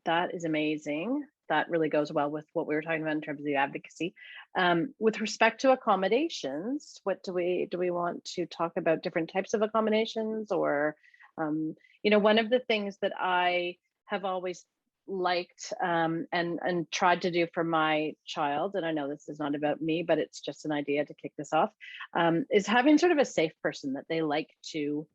amazing. That really goes well with what we were talking about in terms of the advocacy. With respect to accommodations, what do we want to talk about? Different types of accommodations, or you know, one of the things that I have always liked and tried to do for my child, and I know this is not about me, but it's just an idea to kick this off, is having sort of a safe person that they like to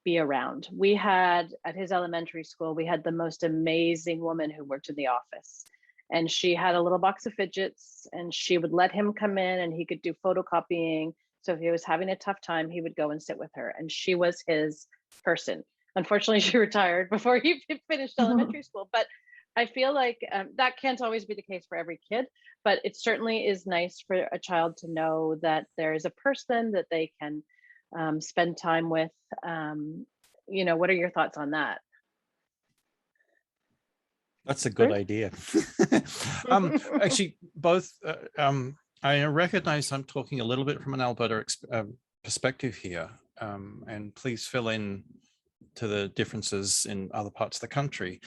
be around. We had at his elementary school, we had the most amazing woman who worked in the office, and she had a little box of fidgets, and she would let him come in and he could do photocopying. So if he was having a tough time, he would go and sit with her, and she was his person. Unfortunately, she retired before he finished elementary school, but I feel like that can't always be the case for every kid, but it certainly is nice for a child to know that there is a person that they can spend time with. You know, what are your thoughts on that? That's a good idea. Actually, both, I recognize I'm talking a little bit from an Alberta perspective here, and please fill in to the differences in other parts of the country.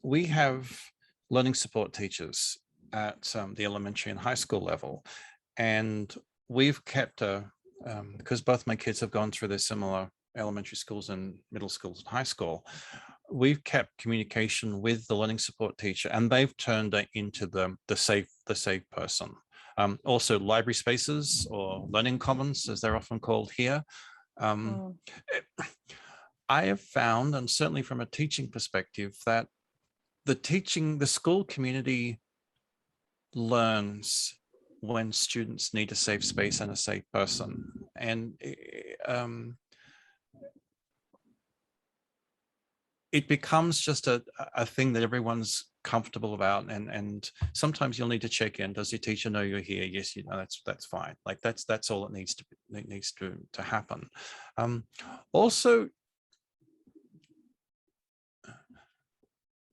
We have learning support teachers at the elementary and high school level, and we've kept because both my kids have gone through their similar elementary schools and middle schools and high school, we've kept communication with the learning support teacher, and they've turned it into the safe person. Also library spaces, or learning commons as they're often called here. I have found, and certainly from a teaching perspective, that the school community learns when students need a safe space and a safe person. And it becomes just a thing that everyone's comfortable about. And sometimes you'll need to check in. Does your teacher know you're here? Yes, you know, that's fine. Like that's all it needs to happen. Also,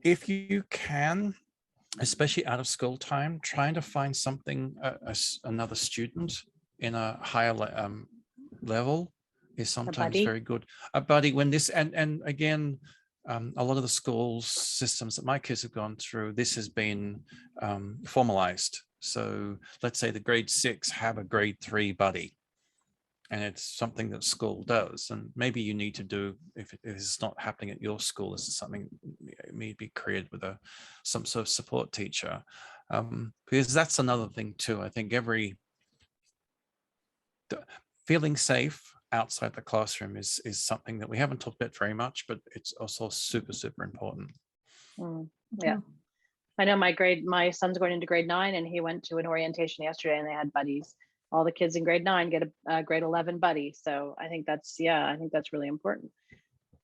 if you can, especially out of school time, trying to find something, another student in a higher level is sometimes very good. A buddy, when this, and again, a lot of the schools systems that my kids have gone through, this has been formalized. So let's say the grade 6 have a grade 3 buddy, and it's something that school does. And maybe you need to do, if it's not happening at your school, this is something that may be created with some sort of support teacher. Because that's another thing too. I think feeling safe outside the classroom is something that we haven't talked about very much, but it's also super, super important. Yeah. I know my son's going into grade 9, and he went to an orientation yesterday, and they had buddies. All the kids in grade 9 get a grade 11 buddy. So I think that's really important.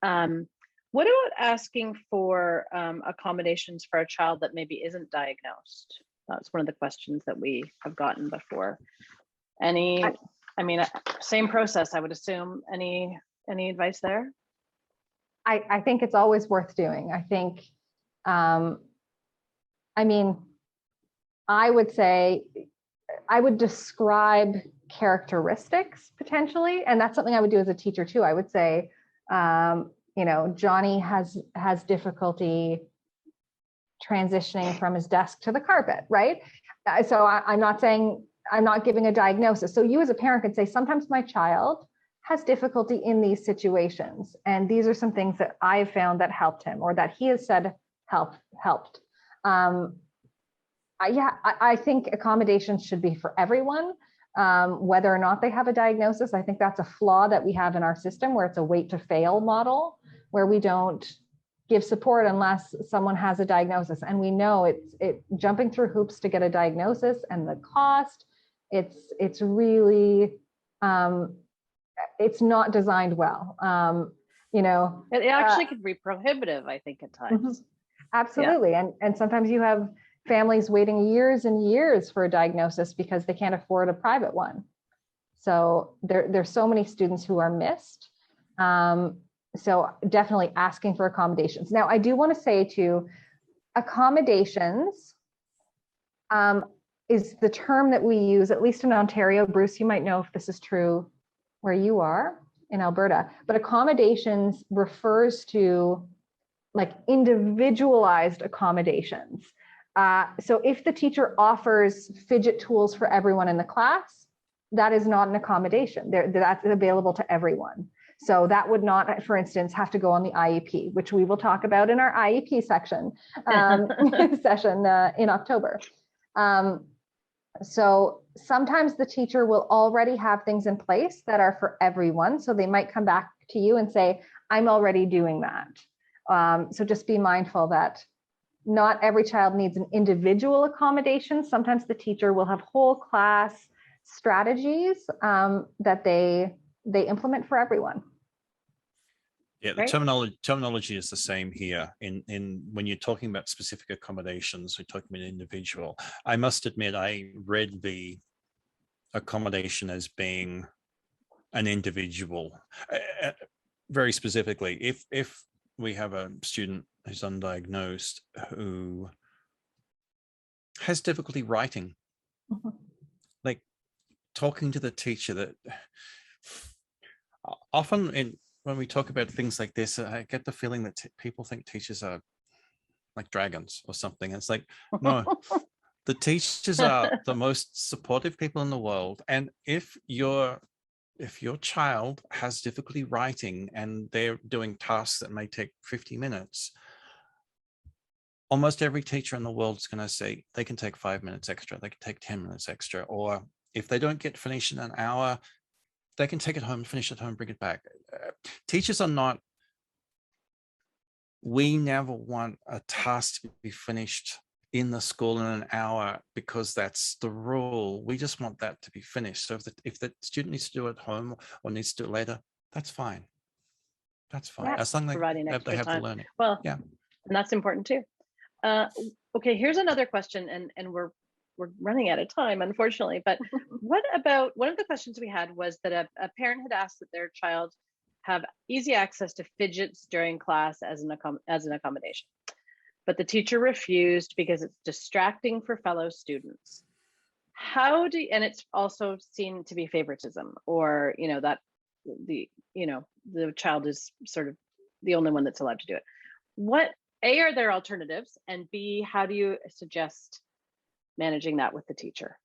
What about asking for accommodations for a child that maybe isn't diagnosed? That's one of the questions that we have gotten before. I mean, same process, I would assume. Any advice there? I think it's always worth doing. I think, I mean, I would say, I would describe characteristics potentially, and that's something I would do as a teacher too. I would say, you know, Johnny has difficulty transitioning from his desk to the carpet, right? So I'm not saying, I'm not giving a diagnosis. So you as a parent could say, sometimes my child has difficulty in these situations, and these are some things that I've found that helped him, or that he has said helped. I think accommodations should be for everyone, whether or not they have a diagnosis. I think that's a flaw that we have in our system, where it's a wait to fail model, where we don't give support unless someone has a diagnosis. And we know it's jumping through hoops to get a diagnosis, and the cost, it's really, it's not designed well. You know, it actually could be prohibitive, I think, at times. Absolutely. Yeah. And sometimes you have families waiting years and years for a diagnosis because they can't afford a private one. So there's so many students who are missed. So definitely asking for accommodations. Now, I do want to say too, accommodations is the term that we use, at least in Ontario. Bruce, you might know if this is true where you are in Alberta, but accommodations refers to like individualized accommodations. So if the teacher offers fidget tools for everyone in the class, that is not an accommodation. That's available to everyone. So that would not, for instance, have to go on the IEP, which we will talk about in our IEP section session in October. So sometimes the teacher will already have things in place that are for everyone. So they might come back to you and say, I'm already doing that. So just be mindful that not every child needs an individual accommodation. Sometimes the teacher will have whole class strategies that they implement for everyone. Yeah, the terminology is the same here. In when you're talking about specific accommodations, we're talking about individual. I must admit, I read the accommodation as being an individual. Very specifically, if we have a student who's undiagnosed who has difficulty writing, like talking to the teacher, that often when we talk about things like this, I get the feeling that people think teachers are like dragons or something. It's like, no, the teachers are the most supportive people in the world. And if your child has difficulty writing and they're doing tasks that may take 50 minutes, almost every teacher in the world is going to say they can take 5 minutes extra, they can take 10 minutes extra, or if they don't get finished in an hour, they can take it home, finish it home, bring it back. Teachers are not, we never want a task to be finished in the school in an hour because that's the rule. We just want that to be finished. So if the student needs to do it at home or needs to do it later, that's fine. That's fine. Yeah, as long as they have time. the learning. Well, yeah, and that's important too. Okay, here's another question, and we're running out of time, unfortunately. But what about, one of the questions we had was that a parent had asked that their child have easy access to fidgets during class as an accommodation, but the teacher refused because it's distracting for fellow students. How do, and it's also seen to be favoritism, or that the child is sort of the only one that's allowed to do it. What, A, are there alternatives, and B, how do you suggest managing that with the teacher?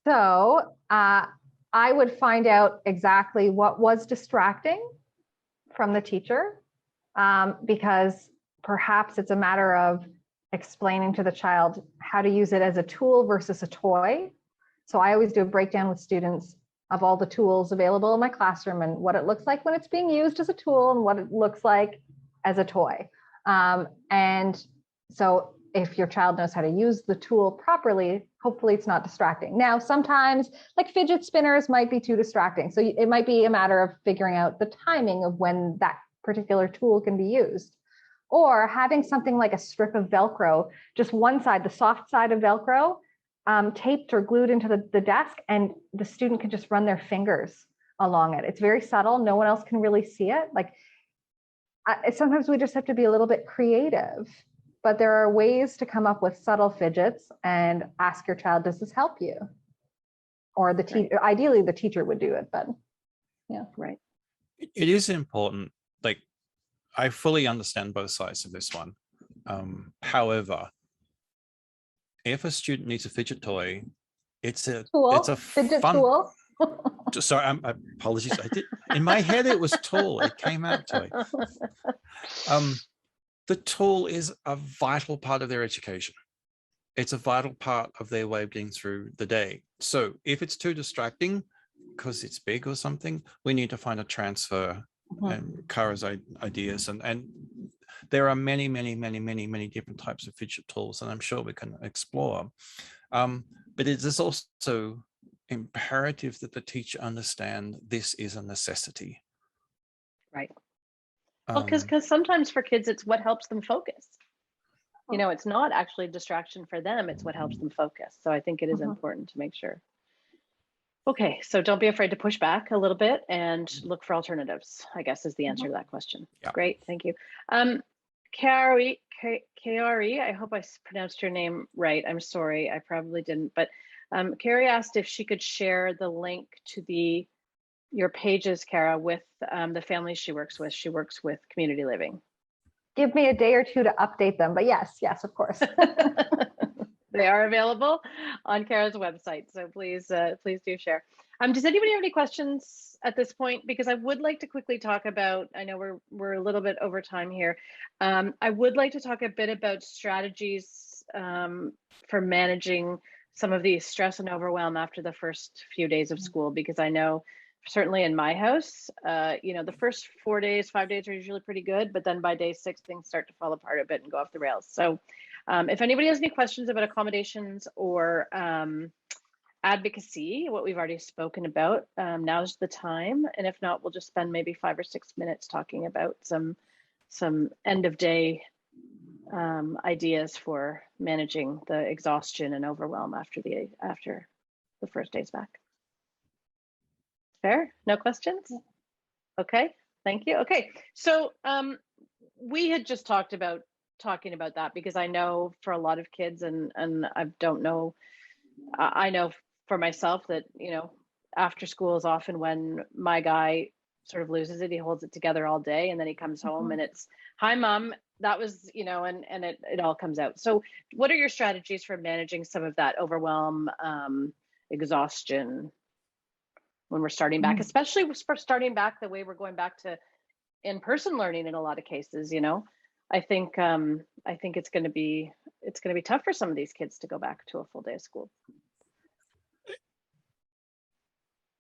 So I would find out exactly what was distracting from the teacher, because perhaps it's a matter of explaining to the child how to use it as a tool versus a toy. So I always do a breakdown with students of all the tools available in my classroom and what it looks like when it's being used as a tool and what it looks like as a toy. And so if your child knows how to use the tool properly, hopefully it's not distracting. Now, sometimes like fidget spinners might be too distracting. So it might be a matter of figuring out the timing of when that particular tool can be used. Or having something like a strip of Velcro, just one side, the soft side of Velcro, taped or glued into the desk, and the student can just run their fingers along it. It's very subtle. No one else can really see it. Like sometimes we just have to be a little bit creative, but there are ways to come up with subtle fidgets and ask your child, does this help you? Or the teacher, ideally the teacher would do it, but yeah. Right. It is important. Like, I fully understand both sides of this one. However, if a student needs a fidget toy, it's a fidget fun tool. Sorry, apologies. I did in my head it was tool. It came out toy. The tool is a vital part of their education. It's a vital part of their way of getting through the day. So if it's too distracting because it's big or something, we need to find a transfer. And Kara's ideas, and there are many different types of fidget tools, and I'm sure we can explore. But it is also imperative that the teacher understand this is a necessity. Right. Well, because sometimes for kids, it's what helps them focus. You know, it's not actually a distraction for them, it's what helps them focus. So I think it is important to make sure. Okay, so don't be afraid to push back a little bit and look for alternatives, I guess is the answer to that question. Yeah. Great, thank you. Kari, I hope I pronounced your name right. I'm sorry, I probably didn't, but Kari asked if she could share the link to your pages, Kara, with the families she works with. She works with community living. Give me a day or two to update them, but yes, of course. They are available on Kara's website, so please do share. Does anybody have any questions at this point? Because I would like to quickly talk about, I know we're a little bit over time here. I would like to talk a bit about strategies for managing some of the stress and overwhelm after the first few days of school, because I know certainly in my house, you know, the first 4 days, 5 days are usually pretty good, but then by day 6, things start to fall apart a bit and go off the rails. So if anybody has any questions about accommodations or advocacy, what we've already spoken about, now's the time. And if not, we'll just spend maybe 5 or 6 minutes talking about some end of day ideas for managing the exhaustion and overwhelm after the first days back. Fair? No questions? Okay, thank you. Okay, so we had just talking about that, because I know for a lot of kids, and I don't know, I know for myself that, you know, after school is often when my guy sort of loses it. He holds it together all day, and then he comes home and it's, hi mom, that was, you know, and it all comes out. So what are your strategies for managing some of that overwhelm, exhaustion when we're starting back, especially for starting back the way we're going back to in-person learning in a lot of cases? You know, I think it's going to be tough for some of these kids to go back to a full day of school.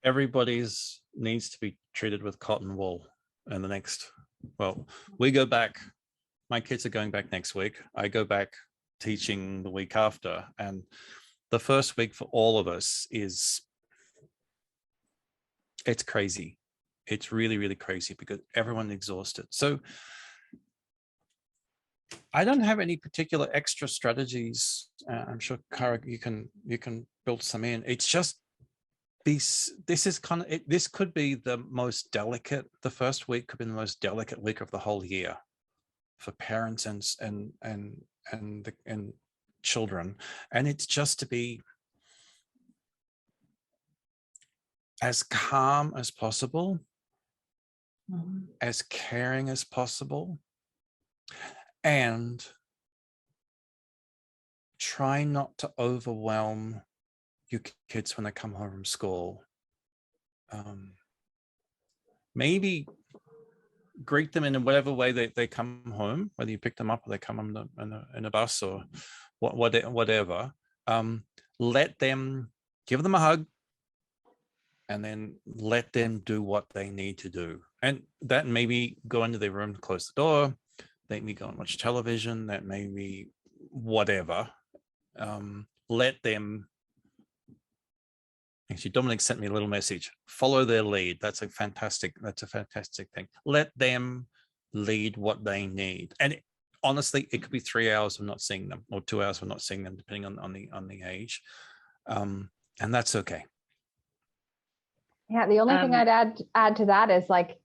Everybody's needs to be treated with cotton wool. And the next, well, we go back, my kids are going back next week. I go back teaching the week after. And the first week for all of us it's crazy. It's really, really crazy because everyone's exhausted. So I don't have any particular extra strategies. I'm sure, Kara, you can build some in. It's just this is kind of, this could be the most delicate, the first week could be the most delicate week of the whole year for parents and children. And it's just to be as calm as possible, as caring as possible, and try not to overwhelm your kids when they come home from school. Maybe greet them in whatever way they come home, whether you pick them up or they come in a bus or whatever. Let them, give them a hug, and then let them do what they need to do. And that maybe go into their room, close the door, let me go and watch television, that may be whatever. Let them, actually Dominic sent me a little message, follow their lead. That's a fantastic thing. Let them lead what they need. And honestly, it could be 3 hours of not seeing them or 2 hours of not seeing them, depending on the age. And that's okay. Yeah, the only thing I'd add to that is like,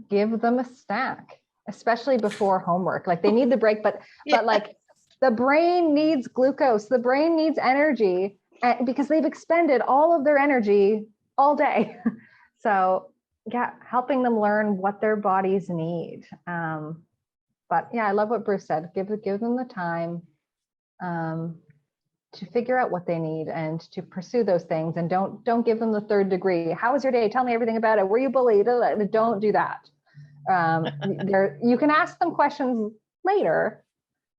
give them a snack, especially before homework. Like they need the break, but like the brain needs glucose, the brain needs energy, because they've expended all of their energy all day. So yeah, helping them learn what their bodies need. But yeah, I love what Bruce said. Give them the time to figure out what they need and to pursue those things. And don't give them the third degree. How was your day? Tell me everything about it. Were you bullied? Don't do that. You can ask them questions later,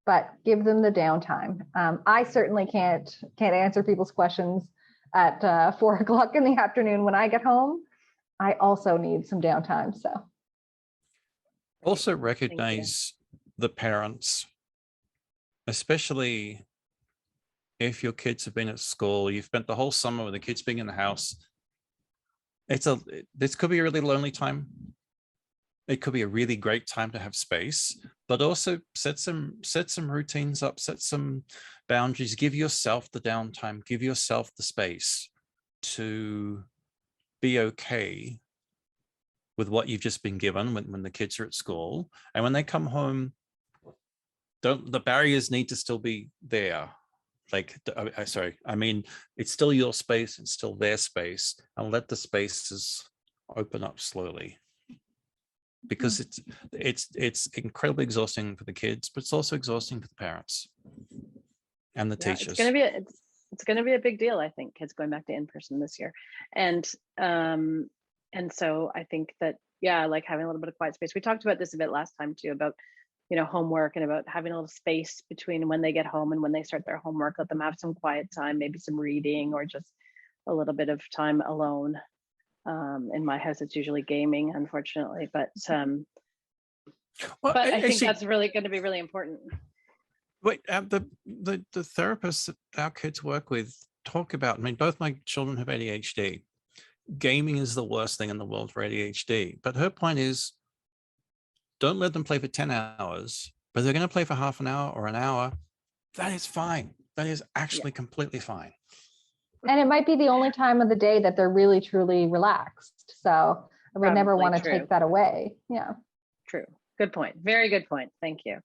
but give them the downtime. I certainly can't answer people's questions at 4 o'clock in the afternoon when I get home. I also need some downtime. So also recognize the parents, especially if your kids have been at school, you've spent the whole summer with the kids being in the house. This could be a really lonely time. It could be a really great time to have space, but also set some routines up, set some boundaries, give yourself the downtime, give yourself the space to be okay with what you've just been given when the kids are at school. And when they come home, the barriers need to still be there. Like, I mean, it's still your space, it's still their space, and let the spaces open up slowly. Because it's incredibly exhausting for the kids, but it's also exhausting for the parents and the teachers. It's going to be a big deal, I think, kids going back to in-person this year. And so I think that, yeah, like having a little bit of quiet space. We talked about this a bit last time too, about, you know, homework and about having a little space between when they get home and when they start their homework. Let them have some quiet time, maybe some reading or just a little bit of time alone. In my house, it's usually gaming, unfortunately, but I think that's really going to be really important. Wait, the therapists that our kids work with talk about, I mean, both my children have ADHD. Gaming is the worst thing in the world for ADHD. But her point is, don't let them play for 10 hours, but they're going to play for half an hour or an hour. That is fine. That is actually completely fine. And it might be the only time of the day that they're really, truly relaxed. So I would never want to take that away. Yeah. True. Good point. Very good point. Thank you.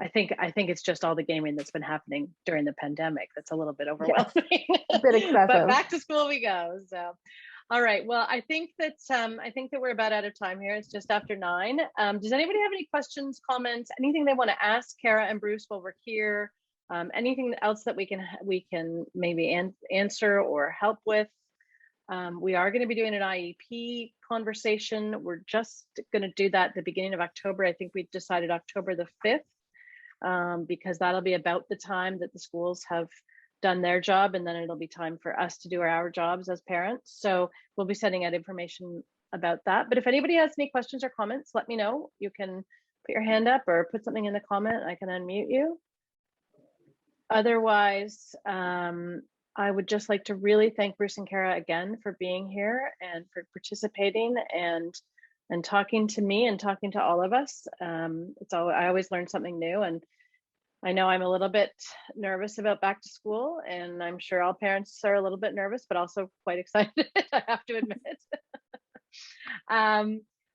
I think it's just all the gaming that's been happening during the pandemic that's a little bit overwhelming. A bit excessive. But back to school we go. So, all right. Well, I think that we're about out of time here. It's just after 9. Does anybody have any questions, comments, anything they want to ask Kara and Bruce while we're here? Anything else that we can maybe answer or help with? We are going to be doing an IEP conversation. We're just going to do that at the beginning of October. I think we decided October the 5th, because that'll be about the time that the schools have done their job, and then it'll be time for us to do our jobs as parents. So we'll be sending out information about that. But if anybody has any questions or comments, let me know. You can put your hand up or put something in the comment. I can unmute you. Otherwise, I would just like to really thank Bruce and Kara again for being here and for participating and talking to me and talking to all of us. I always learn something new, and I know I'm a little bit nervous about back to school, and I'm sure all parents are a little bit nervous, but also quite excited, I have to admit.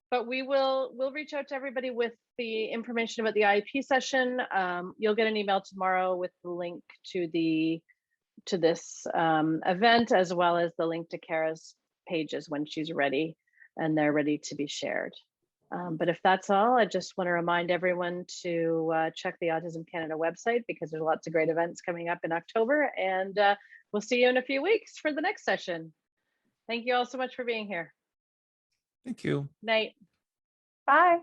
But we'll reach out to everybody with the information about the IEP session. You'll get an email tomorrow with the link to this event, as well as the link to Kara's pages when she's ready and they're ready to be shared. But if that's all, I just want to remind everyone to check the Autism Canada website, because there's lots of great events coming up in October, and we'll see you in a few weeks for the next session. Thank you all so much for being here. Thank you. Night. Bye.